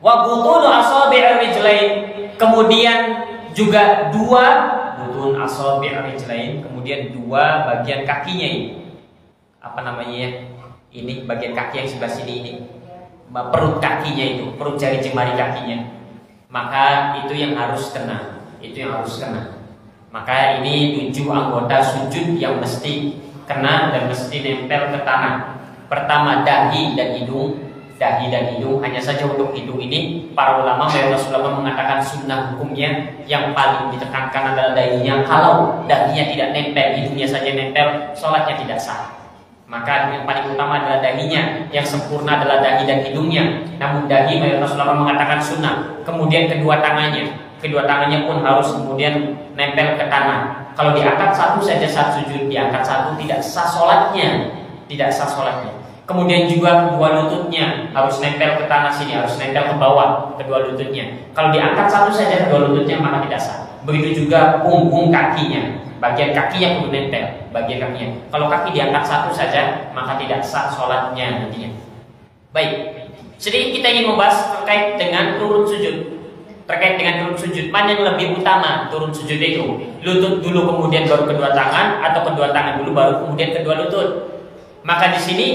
wabutun asabi'ir rijlain, kemudian juga 2 butun asabi'ir rijlain, kemudian 2 bagian kakinya ini. Apa namanya ya? Ini bagian kaki yang sebelah sini ini. Perut kakinya itu, perut jari jemari kakinya. Maka itu yang harus kena. Maka ini 7 anggota sujud yang mesti kena dan mesti nempel ke tanah. Pertama dahi dan hidung. Hanya saja untuk hidung ini para ulama, mayoritas ulama mengatakan sunnah hukumnya yang paling ditekankan adalah dahinya. Kalau dahinya tidak nempel, hidungnya saja nempel, sholatnya tidak sah. Maka yang paling utama adalah dahinya, yang sempurna adalah dahi dan hidungnya. Namun dahi mayoritas ulama mengatakan sunnah. Kemudian kedua tangannya pun harus kemudian nempel ke tanah. Kalau diangkat satu saja saat sujud, diangkat satu tidak sah sholatnya. Kemudian juga kedua lututnya harus nempel ke tanah sini, harus nempel ke bawah kedua lututnya. Kalau diangkat satu saja kedua lututnya maka tidak sah. Begitu juga punggung kakinya, bagian kaki yang perlu nempel, bagian kakinya. Kalau kaki diangkat satu saja maka tidak sah sholatnya nantinya. Baik, sedikit kita ingin membahas terkait dengan turun sujud. Mana yang lebih utama turun sujud itu? Lutut dulu kemudian baru kedua tangan, atau kedua tangan dulu baru kemudian kedua lutut? Maka di sini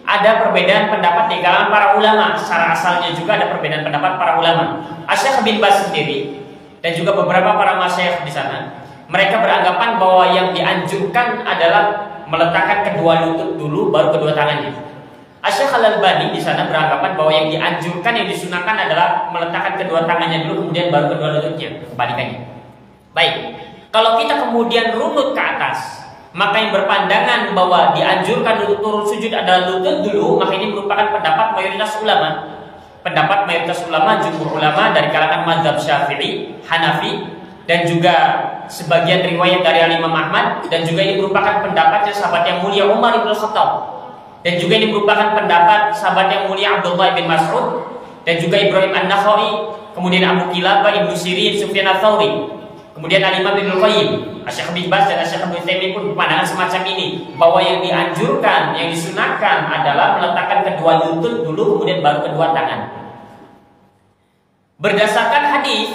ada perbedaan pendapat di kalangan para ulama. Secara asalnya juga ada perbedaan pendapat para ulama. Syekh bin Baz sendiri dan juga beberapa para masyayikh di sana, mereka beranggapan bahwa yang dianjurkan adalah meletakkan kedua lutut dulu baru kedua tangannya. Syekh Al-Albani di sana beranggapan bahwa yang dianjurkan, yang disunahkan adalah meletakkan kedua tangannya dulu kemudian baru kedua lututnya, kebalikannya. Baik, kalau kita kemudian runut ke atas, maka yang berpandangan bahwa dianjurkan untuk turun sujud adalah lutut dulu, maka ini merupakan pendapat mayoritas ulama. Jumhur ulama dari kalangan mazhab Syafi'i, Hanafi, dan juga sebagian riwayat dari Imam Ahmad, dan juga ini merupakan pendapatnya sahabat yang mulia Umar bin Khattab. Dan juga ini merupakan pendapat sahabat yang mulia Abdullah bin Mas'ud, dan juga Ibrahim An-Nakhai, kemudian Abu Kilabah, Ibnu Sirin, Sufyan Ats-Tsauri. Kemudian Al-Imam Ibnu Qayyim, Syekh Ibnu Baz dan Syekh Ibnu Utsaimin pun berpandangan semacam ini, bahwa yang dianjurkan, yang disunahkan adalah meletakkan kedua lutut dulu kemudian baru kedua tangan. Berdasarkan hadis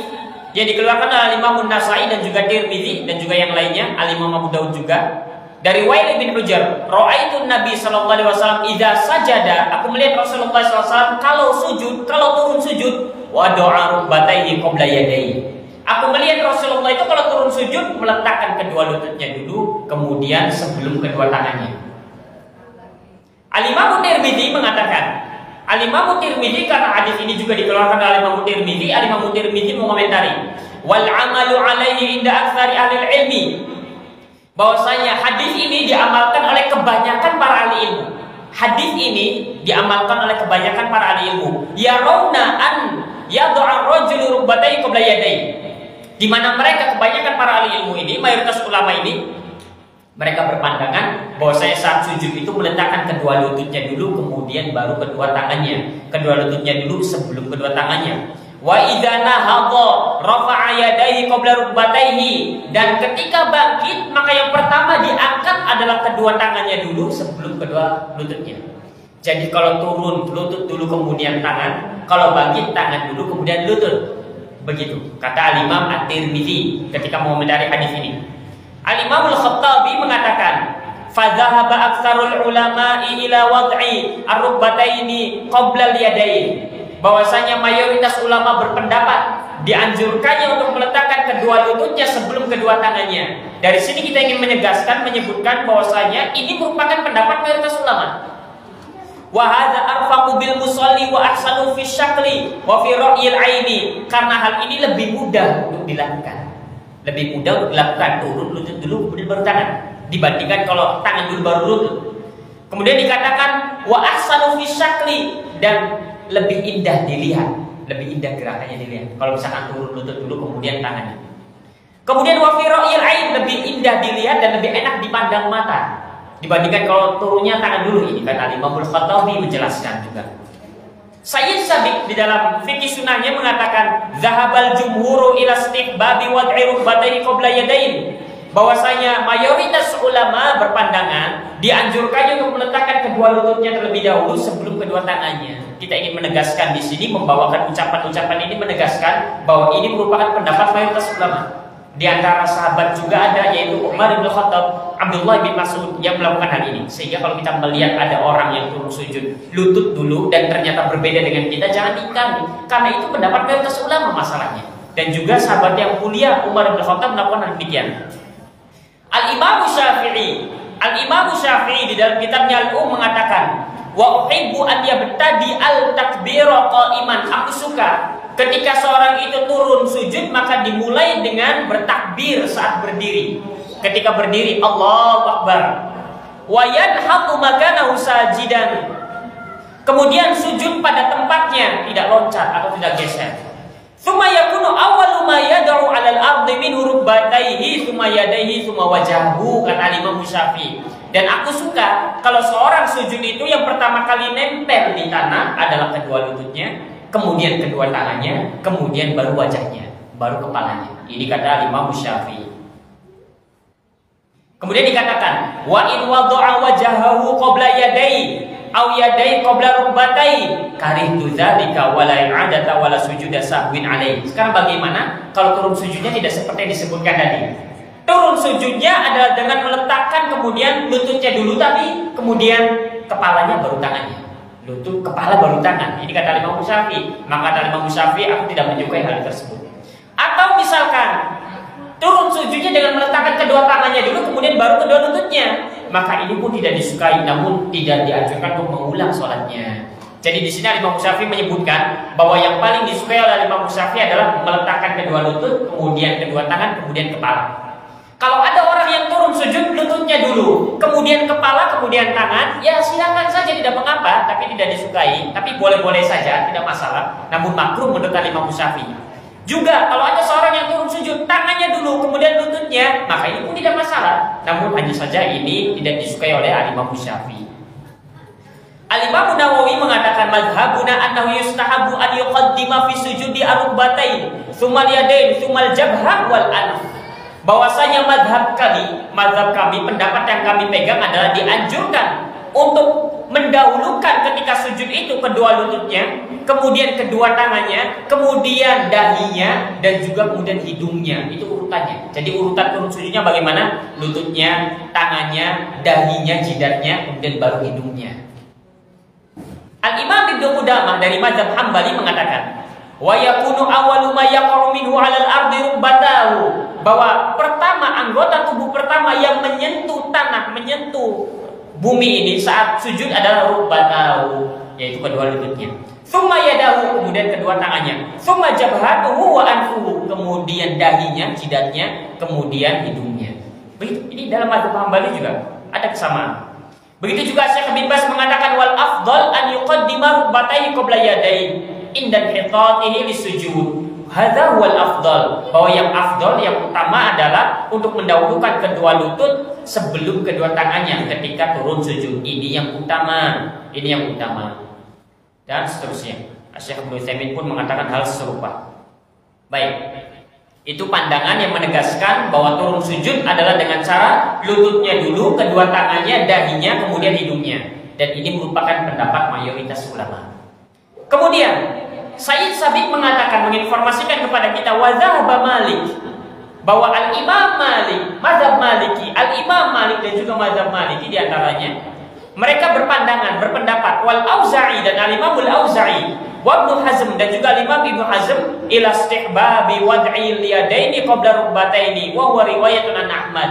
yang dikeluarkan oleh Imam An-Nasa'i dan juga Tirmidzi dan juga yang lainnya, Al-Imam Abu Daud juga, dari Wail bin Hujr, ra'aitu Nabi sallallahu alaihi wasallam idza sajada, aku melihat Rasulullah sallallahu alaihi wasallam kalau sujud, kalau turun sujud, wa do'a rukbatayhi qabla yadayhi. Aku melihat Rasulullah itu kalau turun sujud meletakkan kedua lututnya dulu, kemudian sebelum kedua tangannya. Al-Imam Tirmidzi mengatakan, Al-Imam Tirmidzi karena hadis ini juga dikeluarkan oleh Al-Imam Tirmidzi, Al-Imam Tirmidzi mengomentari, wal amalu alaihi inda aktsari ahli ilmi, bahwasanya hadis ini diamalkan oleh kebanyakan para ahli ilmu. Hadis ini diamalkan oleh kebanyakan para ahli ilmu. Yarawna an yad'a ar-rajulu rukbatayhi qabla yadayhi. Di mana mereka kebanyakan para ahli ilmu ini, mayoritas ulama ini, mereka berpandangan bahwasanya saat sujud itu meletakkan kedua lututnya dulu kemudian baru kedua tangannya. Kedua lututnya dulu sebelum kedua tangannya. Wa idza nahadha rafa'a yadayhi qabla rukbatayhi, dan ketika bangkit maka yang pertama diangkat adalah kedua tangannya dulu sebelum kedua lututnya. Jadi kalau turun lutut dulu kemudian tangan, kalau bangkit tangan dulu kemudian lutut. Begitu kata Al-Imam At-Tirmidzi ketika mengomentari hadis ini. Al-Imam Al-Khattabi mengatakan, fadzahaba aktsarul ulama'i ila wad'i ar-rukbataini qabla al-yadayn, bahwasanya mayoritas ulama berpendapat dianjurkannya untuk meletakkan kedua lututnya sebelum kedua tangannya. Dari sini kita ingin menyebutkan bahwasanya ini merupakan pendapat mayoritas ulama. Wa hadza arfaqu bil musalli wa ahsanu fi syakli wa fi ra'yil aini, karena hal ini lebih mudah untuk dilakukan. Lebih mudah untuk dilakukan, turun lutut dulu kemudian baru tangan, dibandingkan kalau tangan dulu baru lutut. Kemudian dikatakan wa ahsanu fi syakli, dan lebih indah dilihat, lebih indah gerakannya dilihat. Kalau misalkan turun lutut dulu kemudian tangannya. Kemudian wa fi ra'yil ain, lebih indah dilihat dan lebih enak dipandang mata dibandingkan kalau turunnya tangan dulu. Ini kata Imam Al-Khattabi menjelaskan juga. Sayyid Sabiq di dalam fikih sunnahnya mengatakan zahabal jumhuru ila istihbabi wad'i rukbatayhi qabla yadayn, bahwasanya mayoritas ulama berpandangan dianjurkannya untuk meletakkan kedua lututnya terlebih dahulu sebelum kedua tangannya. Kita ingin menegaskan di sini, membawakan ucapan-ucapan ini menegaskan bahwa ini merupakan pendapat mayoritas ulama. Di antara sahabat juga ada, yaitu Umar bin Khattab, Abdullah bin Mas'ud yang melakukan hal ini. Sehingga kalau kita melihat ada orang yang turun sujud lutut dulu dan ternyata berbeda dengan kita, jangan ingkari, karena itu pendapat mayoritas ulama masalahnya. Dan juga sahabat yang mulia Umar bin Khattab melakukan hal demikian. Al-Imam Syafi'i di dalam kitabnya Al-Um mengatakan, wa uhibbu an yabtadi al-takbira qa'iman, aku suka ketika seorang itu turun sujud maka dimulai dengan bertakbir saat berdiri. Ketika berdiri Allahu Akbar. Wa yanhaqu makanahu sajidan, kemudian sujud pada tempatnya, tidak loncat atau tidak geser. Tsumma yakunu awwalu ma yad'u 'alal ardi min rukbatayhi tsumma yadayhi tsumma wajhahu, kata Imam Syafi'i. Dan aku suka kalau seorang sujud itu yang pertama kali nempel di tanah adalah kedua lututnya, kemudian kedua tangannya, kemudian baru wajahnya, baru kepalanya. Ini kata Imam Syafi'i. Kemudian dikatakan wa in wada'a wajhahu qabla yadayhi aw yadayhi qabla rukbatayhi karihtu dzalika wala i'adata wala sujuda sahwin alaihi. Sekarang bagaimana kalau turun sujudnya tidak seperti yang disebutkan tadi? Turun sujudnya adalah dengan meletakkan kemudian lututnya dulu, tapi kemudian kepalanya baru tangannya. Lutut, kepala baru tangan. Ini kata Imam Syafi'i. Maka kata Imam Syafi'i, aku tidak menyukai hal tersebut. Atau misalkan turun sujudnya dengan meletakkan kedua tangannya dulu kemudian baru kedua lututnya, maka ini pun tidak disukai, namun tidak dianjurkan untuk mengulang sholatnya. Jadi di sini Imam Syafi'i menyebutkan bahwa yang paling disukai oleh Imam Syafi'i adalah meletakkan kedua lutut, kemudian kedua tangan, kemudian kepala. Kalau ada orang yang turun sujud lututnya dulu, kemudian kepala, kemudian tangan, ya silakan saja, tidak mengapa, tapi tidak disukai. Tapi boleh-boleh saja, tidak masalah. Namun makruh menurut Imam Syafi'i. Juga kalau ada seorang yang turun sujud tangannya dulu, kemudian lututnya, maka ini pun tidak masalah. Namun hanya saja ini tidak disukai oleh Imam Syafi'i. Al-Imam Nawawi mengatakan mazhabuna annahu yustahabu an yuqaddima fi sujudi ar-rukbatain, tsumma al-yadain, tsumma al-jabhah wal anf. Bahwasanya mazhab kami, pendapat yang kami pegang adalah dianjurkan untuk mendahulukan ketika sujud itu kedua lututnya, kemudian kedua tangannya, kemudian dahinya, dan juga kemudian hidungnya. Itu urutannya. Jadi urutan turun sujudnya bagaimana? Lututnya, tangannya, dahinya, jidatnya, kemudian baru hidungnya. Al-Imam Ibnu Qudamah dari mazhab Hambali mengatakan, wa yakunu awwalu ma yaqa'u minhu 'alal ardi rukbatahu, bahwa pertama anggota tubuh pertama yang menyentuh tanah, menyentuh bumi ini saat sujud adalah rukbatahu, yaitu kedua lututnya. Tsumma yadahu, kemudian kedua tangannya. Tsumma jabhatuhu wa anfuhu, kemudian dahinya, jidatnya, kemudian hidungnya. Begitu. Ini dalam mazhab Hambali juga ada kesamaan. Begitu juga Syekh bin Baz mengatakan wal afdal an yuqaddima rukbatayhi qabla yadayn inda hitatihi lisujud. Hadza huwal afdal, bahwa yang afdal, yang utama adalah untuk mendahulukan kedua lutut sebelum kedua tangannya ketika turun sujud. Ini yang utama, ini yang utama. Dan seterusnya. Syekh Ibnu Utsaimin pun mengatakan hal serupa. Baik. Itu pandangan yang menegaskan bahwa turun sujud adalah dengan cara lututnya dulu, kedua tangannya, dahinya, kemudian hidungnya. Dan ini merupakan pendapat mayoritas ulama. Kemudian Said Sabiq mengatakan, menginformasikan kepada kita wazahaba Malik, bahwa Al-Imam Malik, mazhab Maliki, Al-Imam Malik dan juga mazhab Maliki diantaranya mereka berpendapat wal Auza'i dan Al-Imam Al-Auza'i wa Ibnu Hazm dan juga Imam Ibnu Hazm ila istihbabi wad'il yadaini qabla rukbataini wa huwa riwayatun an Ahmad.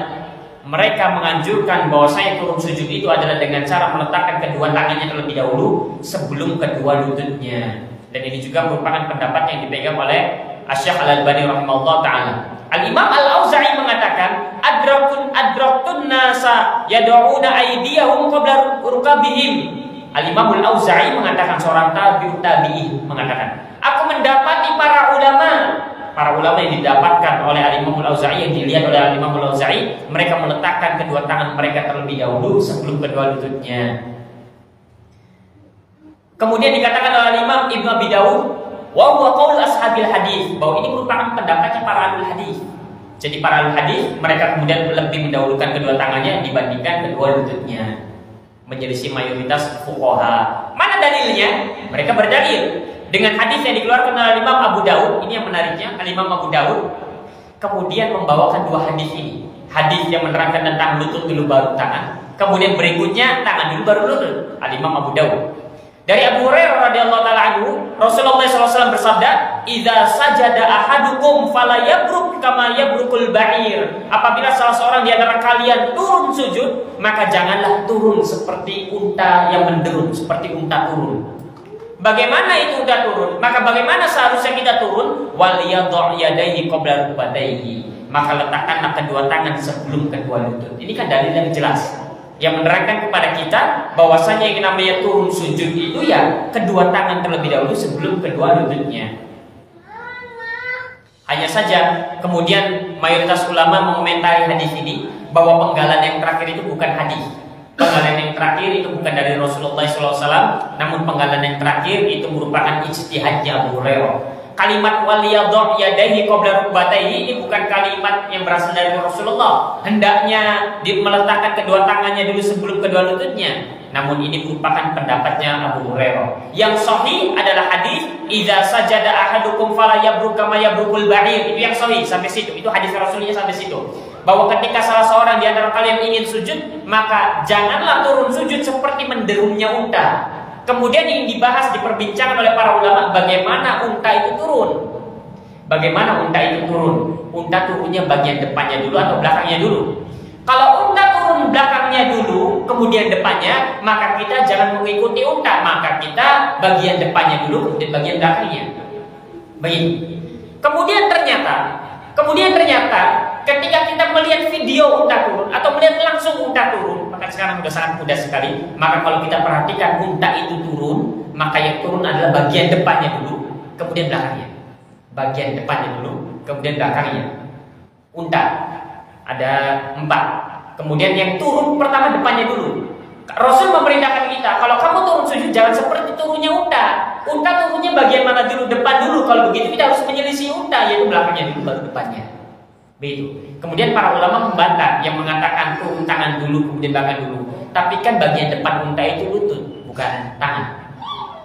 Mereka menganjurkan bahwa saya turun sujud itu adalah dengan cara meletakkan kedua tangannya terlebih dahulu sebelum kedua lututnya. Dan ini juga merupakan pendapat yang dipegang oleh Asy-Syaikh Al-Albani rahimahullah taala. Al-Imam Al-Auza'i mengatakan adraktun nasa yad'una aydiyahum qabla rukabihim. Al-Imam Al-Auza'i mengatakan, seorang tabi'in mengatakan, aku mendapati para ulama yang didapatkan oleh Al-Imam Al-Auza'i, yang dilihat oleh Al-Imam Al-Auza'i, mereka meletakkan kedua tangan mereka terlebih dahulu sebelum kedua lututnya. Kemudian dikatakan oleh Imam Ibnu Abi Dawud, wa huwa qaul ashabil hadis, bahwa ini merupakan pendapatnya para ahli hadis. Jadi para ahli hadis mereka kemudian lebih mendahulukan kedua tangannya dibandingkan kedua lututnya, menyelisih mayoritas fuqaha. Mana dalilnya? Mereka berdalil dengan hadis yang dikeluarkan oleh Imam Abu Dawud. Ini yang menariknya, Imam Abu Dawud kemudian membawakan dua hadis ini. Hadis yang menerangkan tentang lutut dulu baru tangan, kemudian berikutnya tangan dulu baru lutut. Imam Abu Dawud. Dari Abu Hurairah radhiyallahu taala anhu, Rasulullah SAW bersabda, "Idza sajada ahadukum fala yabruk kama yabrukul ba'ir." Apabila salah seorang di antara kalian turun sujud, maka janganlah turun seperti unta yang menderun, seperti unta turun. Bagaimana itu unta turun? Maka bagaimana seharusnya kita turun? Wal yadhu yadayhi qabla rukbatayhi. Maka letakkanlah kedua tangan sebelum kedua lutut. Ini kan dalil yang jelas yang menerangkan kepada kita bahwasanya yang namanya turun sujud itu ya kedua tangan terlebih dahulu sebelum kedua lututnya. Hanya saja kemudian mayoritas ulama mengomentari hadis ini bahwa penggalan yang terakhir itu bukan hadis. Penggalan yang terakhir itu bukan dari Rasulullah SAW, namun penggalan yang terakhir itu merupakan ijtihadnya Abu Hurairah. Kalimat waliyadhu yadayhi qabla rukbatayhi ini bukan kalimat yang berasal dari Rasulullah. Hendaknya meletakkan kedua tangannya dulu sebelum kedua lututnya. Namun ini merupakan pendapatnya Abu Hurairah. Yang sahih adalah hadis idza sajada ahadukum fala yabruk kama yabrukul ba'ir. Itu yang sahih sampai situ. Itu hadis Rasulnya sampai situ. Bahwa ketika salah seorang di antara kalian ingin sujud, maka janganlah turun sujud seperti menderumnya unta. Kemudian yang dibahas, diperbincangkan oleh para ulama, bagaimana unta itu turun. Bagaimana unta itu turun? Unta turunnya bagian depannya dulu atau belakangnya dulu? Kalau unta turun belakangnya dulu, kemudian depannya, maka kita jangan mengikuti unta. Maka kita bagian depannya dulu, kemudian bagian belakangnya. Baik. Kemudian ternyata ketika kita melihat video unta turun atau melihat langsung unta turun, maka sekarang sudah sangat mudah sekali. Maka kalau kita perhatikan unta itu turun, maka yang turun adalah bagian depannya dulu, kemudian belakangnya. Bagian depannya dulu, kemudian belakangnya. Unta ada 4. Kemudian yang turun pertama depannya dulu, Rasul memerintahkan kita, kalau kamu turun sujud jangan seperti turunnya unta. Unta turunnya bagian mana dulu? Depan dulu. Kalau begitu kita harus menyelisih unta, yaitu belakangnya dulu baru depannya. Begitu. Kemudian para ulama membantah yang mengatakan turun tangan dulu kemudian belakang dulu. Tapi kan bagian depan unta itu lutut, bukan tangan.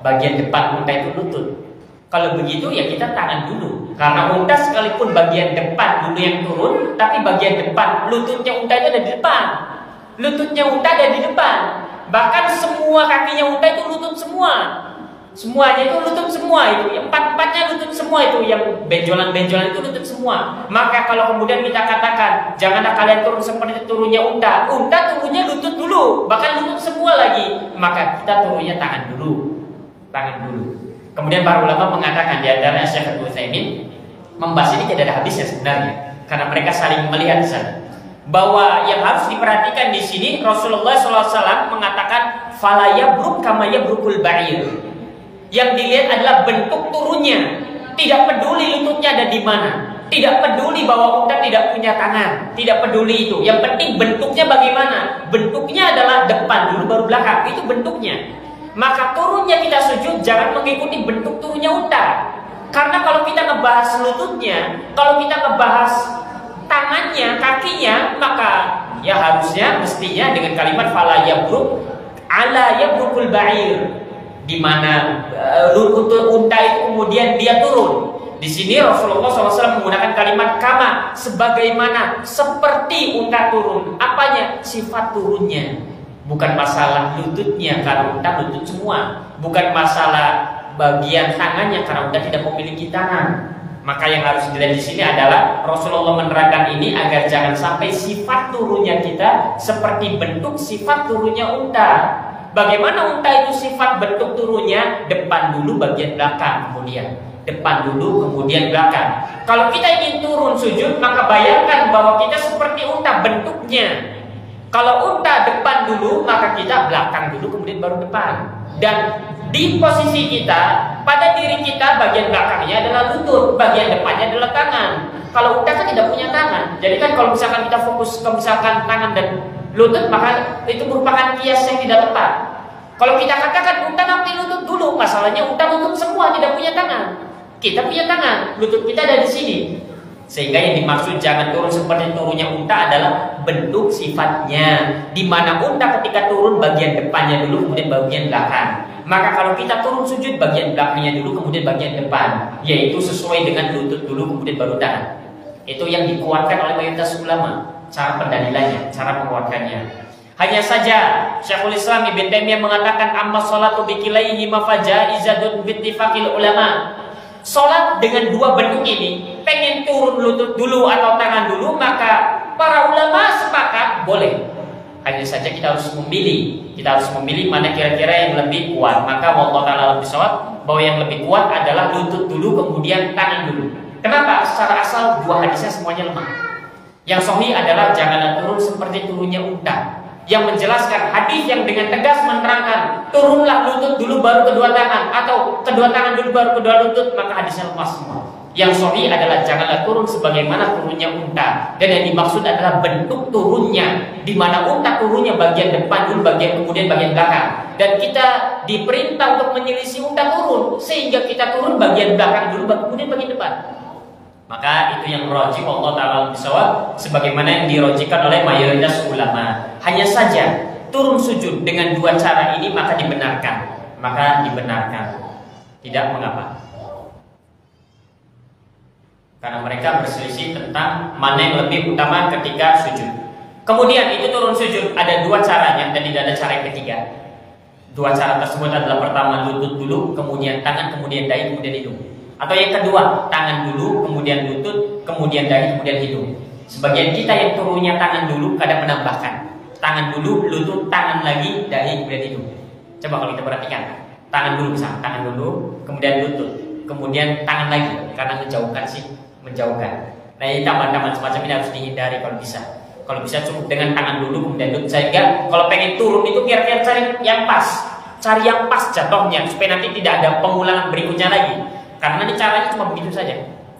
Bagian depan unta itu lutut. Kalau begitu ya kita tangan dulu. Karena unta sekalipun bagian depan dulu yang turun, tapi bagian depan lututnya unta itu ada di depan. Lututnya unta ada di depan. Bahkan semua kakinya unta itu lutut semua. Semuanya itu lutut semua itu. Empat-empatnya lutut semua itu. Yang benjolan-benjolan itu lutut semua. Maka kalau kemudian kita katakan, janganlah kalian turun seperti turunnya unta. Unta turunnya lutut dulu, bahkan lutut semua lagi. Maka kita turunnya tangan dulu. Tangan dulu. Kemudian para ulama mengatakan, di antaranya Syekh Utsaimin membahas ini tidak ada habisnya sebenarnya. Karena mereka saling melihat di sana. Bahwa yang harus diperhatikan di sini Rasulullah SAW mengatakan fala yabruk kama yabrukul ba'ir. Yang dilihat adalah bentuk turunnya. Tidak peduli lututnya ada di mana. Tidak peduli bahwa unta tidak punya tangan. Tidak peduli itu. Yang penting bentuknya bagaimana. Bentuknya adalah depan dulu baru belakang. Itu bentuknya. Maka turunnya kita sujud jangan mengikuti bentuk turunnya unta. Karena kalau kita ngebahas lututnya, kalau kita ngebahas tangannya, kakinya, maka ya harusnya mestinya dengan kalimat fala yabruk ala yabrukul ba'ir, di mana lutut unta itu kemudian dia turun. Di sini Rasulullah SAW menggunakan kalimat kama, sebagaimana, seperti unta turun. Apanya? Sifat turunnya. Bukan masalah lututnya, karena unta lutut semua. Bukan masalah bagian tangannya, karena unta tidak memiliki tangan. Maka yang harus dilihat di sini adalah Rasulullah menerangkan ini agar jangan sampai sifat turunnya kita seperti bentuk sifat turunnya unta. Bagaimana unta itu sifat bentuk turunnya? Depan dulu bagian belakang, kemudian depan dulu kemudian belakang. Kalau kita ingin turun sujud, maka bayangkan bahwa kita seperti unta bentuknya. Kalau unta depan dulu, maka kita belakang dulu kemudian baru depan. Dan di posisi kita, pada diri kita bagian belakangnya adalah lutut, bagian depannya adalah tangan. Kalau unta kan tidak punya tangan. Jadi kan kalau misalkan kita fokus ke misalkan tangan dan lutut, maka itu merupakan kias yang tidak tepat. Kalau kita katakan unta nanti lutut dulu, masalahnya unta lutut semua tidak punya tangan. Kita punya tangan, lutut kita ada di sini. Sehingga yang dimaksud jangan turun seperti turunnya unta adalah bentuk sifatnya, di mana unta ketika turun bagian depannya dulu kemudian bagian belakang. Maka kalau kita turun sujud bagian belakangnya dulu kemudian bagian depan, yaitu sesuai dengan lutut dulu kemudian baru tangan. Itu yang dikuatkan oleh mayoritas ulama, cara pendalilannya, cara menguatkannya. Hanya saja Syekhul Islam Ibnu Taimiyah mengatakan amma sholatu bikilaihi mafajaizatun bittifaqil ulama. Sholat dengan dua bentuk ini, pengen turun lutut dulu atau tangan dulu, maka para ulama sepakat boleh. Hanya saja kita harus memilih. Kita harus memilih mana kira-kira yang lebih kuat. Maka wallahu ta'ala lebih sholat bahwa yang lebih kuat adalah lutut dulu kemudian tangan dulu. Kenapa? Secara asal dua hadisnya semuanya lemah. Yang sahih adalah janganlah turun seperti turunnya unta. Yang menjelaskan hadis yang dengan tegas menerangkan turunlah lutut dulu baru kedua tangan, atau kedua tangan dulu baru kedua lutut, maka hadisnya lemah semua. Yang sahih adalah janganlah turun sebagaimana turunnya unta, dan yang dimaksud adalah bentuk turunnya, di mana unta turunnya bagian depan dulu, bagian kemudian bagian belakang, dan kita diperintah untuk menyelisih unta turun, sehingga kita turun bagian belakang dulu kemudian bagian depan. Maka itu yang rajih Allah Ta'ala bisawab, sebagaimana yang dirojikan oleh mayoritas ulama. Hanya saja turun sujud dengan dua cara ini maka dibenarkan. Tidak mengapa. Karena mereka berselisih tentang mana yang lebih utama ketika sujud. Kemudian itu turun sujud ada dua caranya dan tidak ada cara yang ketiga. Dua cara tersebut adalah pertama lutut dulu, kemudian tangan, kemudian dahi, kemudian hidung. Atau yang kedua, tangan dulu, kemudian lutut, kemudian dahi, kemudian hidung. Sebagian kita yang turunnya tangan dulu kadang menambahkan tangan dulu, lutut, tangan lagi, dahi, kemudian hidung. Coba kalau kita perhatikan, tangan dulu misalnya, tangan dulu, kemudian lutut, kemudian tangan lagi, karena menjauhkan. Nah ini tambahan-tambahan semacam ini harus dihindari kalau bisa. Kalau bisa cukup dengan tangan dulu, kemudian lutut. Sehingga kalau pengen turun itu biar cari yang pas jatuhnya, supaya nanti tidak ada pengulangan berikutnya lagi. Karena ini caranya cuma begitu saja.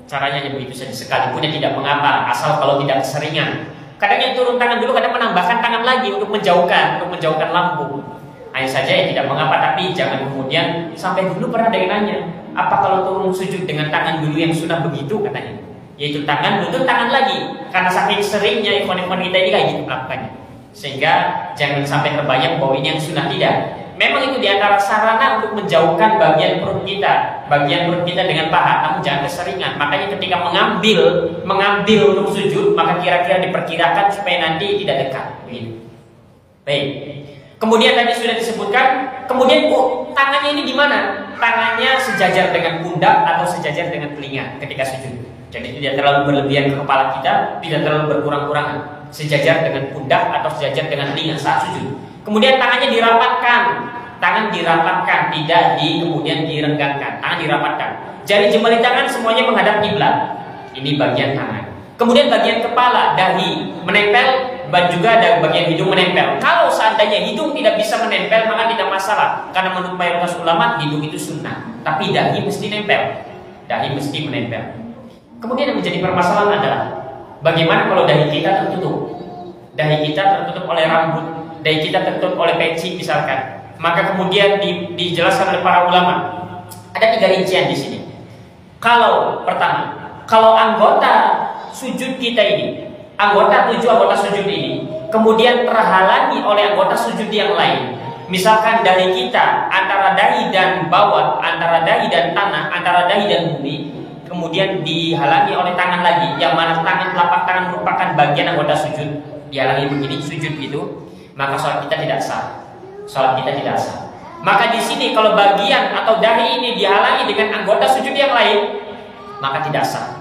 Caranya hanya begitu saja. Sekalipun ya tidak mengapa, asal kalau tidak keseringan. Kadang yang turun tangan dulu, kadang menambahkan tangan lagi untuk menjauhkan lambung. Hanya saja ya tidak mengapa, tapi jangan kemudian sampai dulu pernah ada yang nanya, apa kalau turun sujud dengan tangan dulu yang sunnah begitu katanya? Yaitu tangan lutut tangan lagi, karena saking seringnya ikhwan-ikhwan kita ini kayak gitu melakukannya. Sehingga jangan sampai terbayang bahwa ini yang sunnah, tidak. Memang itu diantara sarana untuk menjauhkan bagian perut kita dengan paha, namun jangan keseringan. Makanya ketika mengambil untuk sujud, maka kira-kira diperkirakan supaya nanti tidak dekat. Begitu. Baik. Kemudian tadi sudah disebutkan, kemudian tangannya ini di mana? Tangannya sejajar dengan pundak atau sejajar dengan telinga ketika sujud. Jadi tidak terlalu berlebihan ke kepala kita, tidak terlalu berkurang-kurangan. Sejajar dengan pundak atau sejajar dengan telinga saat sujud. Kemudian tangannya dirapatkan, tidak kemudian direnggangkan. Tangan dirapatkan. Jari jemari tangan semuanya menghadap kiblat. Ini bagian tangan. Kemudian bagian kepala, dahi menempel, dan juga ada bagian hidung menempel. Kalau seandainya hidung tidak bisa menempel, maka tidak masalah. Karena menurut mayoritas ulama, hidung itu sunnah. Tapi dahi mesti nempel. Dahi mesti menempel. Kemudian yang menjadi permasalahan adalah bagaimana kalau dahi kita tertutup? Dahi kita tertutup oleh rambut. Dahi kita tertutup oleh peci misalkan, maka kemudian dijelaskan oleh para ulama ada 3 rincian di sini. Kalau pertama, kalau anggota sujud kita ini, anggota sujud ini, kemudian terhalangi oleh anggota sujud yang lain, misalkan dahi kita antara dahi dan bawah, antara dahi dan tanah, antara dahi dan bumi, kemudian dihalangi oleh tangan lagi, yang mana telapak tangan merupakan bagian anggota sujud, dihalangi begini sujud gitu. Maka sholat kita tidak sah. Maka di sini kalau bagian atau dahi ini dihalangi dengan anggota sujud yang lain, maka tidak sah.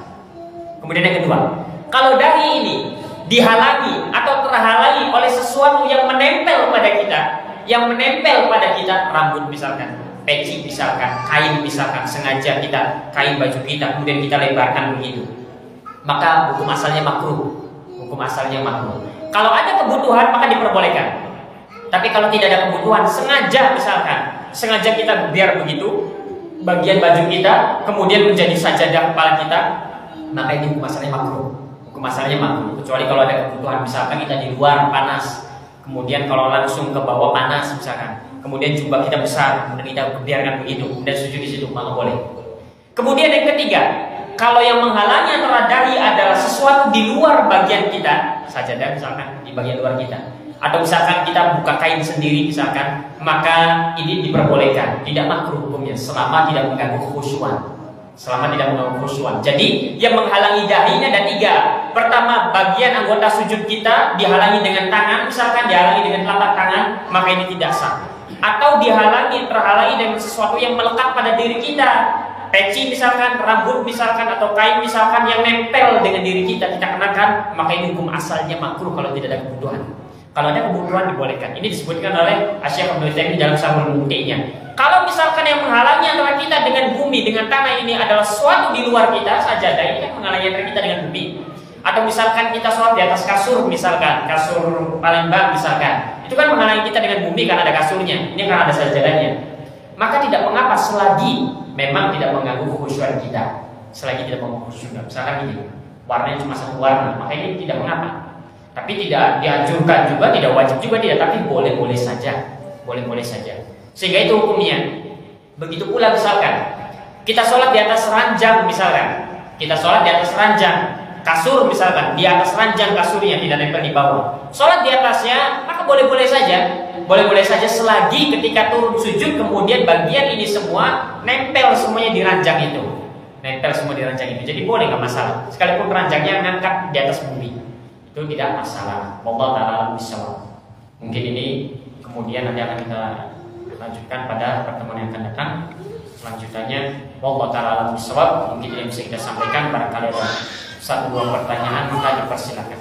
Kemudian yang kedua, kalau dahi ini dihalangi atau terhalangi oleh sesuatu yang menempel pada kita, rambut misalkan, peci misalkan, kain misalkan, sengaja kain baju kita kemudian kita lebarkan begitu, maka hukum asalnya makruh. Kalau ada kebutuhan maka diperbolehkan. Tapi kalau tidak ada kebutuhan, sengaja kita biar begitu bagian baju kita kemudian menjadi sajadah kepala kita, maka ini hukum asalnya makruh. Kecuali kalau ada kebutuhan, misalkan kita di luar panas, kemudian kalau langsung ke bawah panas misalkan, kemudian jubah kita besar, kemudian kita biarkan begitu dan sujud di situ, maka boleh. Kemudian yang ketiga, kalau yang menghalangi antara dahi adalah sesuatu di luar bagian kita, sajadah misalkan di bagian luar kita, atau misalkan kita buka kain sendiri misalkan, maka ini diperbolehkan, tidak makruh hukumnya selama tidak mengganggu khusyuan. Jadi yang menghalangi dahinya ada 3. Pertama, bagian anggota sujud kita dihalangi dengan tangan, misalkan dihalangi dengan telapak tangan, maka ini tidak sah. Atau terhalangi dengan sesuatu yang melekat pada diri kita, peci misalkan, rambut misalkan, atau kain misalkan yang nempel dengan diri kita kenakan, maka ini hukum asalnya makruh kalau tidak ada kebutuhan. Kalau ada kebutuhan dibolehkan. Ini disebutkan oleh Syekh Ibnu Taimiyah dalam Syarhul Mumti'-nya. Kalau misalkan yang menghalangi antara kita dengan bumi, dengan tanah ini adalah sesuatu di luar kita, sajadah ini kan menghalangi antara kita dengan bumi. Atau misalkan kita sholat di atas kasur misalkan, kasur Palembang misalkan, itu kan menghalangi kita dengan bumi karena ada kasurnya, ini karena ada sajadahnya. Maka tidak mengapa selagi memang tidak mengganggu kekhusyuan kita. Misalkan ini warnanya cuma satu warna, maka ini tidak mengapa. Tapi tidak dianjurkan juga, tidak wajib juga tidak, tapi boleh-boleh saja. Sehingga itu hukumnya. Begitu pula misalkan kita sholat di atas ranjang misalkan, kasur misalkan, di atas ranjang kasurnya tidak nempel di bawah. Sholat di atasnya, maka boleh-boleh saja selagi ketika turun sujud kemudian bagian ini semua nempel semuanya di ranjang itu. Jadi boleh, nggak masalah. Sekalipun ranjangnya ngangkat di atas bumi, itu tidak masalah. Wallahu ta'ala bishawab. Mungkin ini kemudian nanti akan kita lanjutkan pada pertemuan yang akan datang. Selanjutnya, wallahu ta'ala bishawab. Mungkin yang bisa kita sampaikan, barangkali ada 1-2 pertanyaan, maka dipersilakan.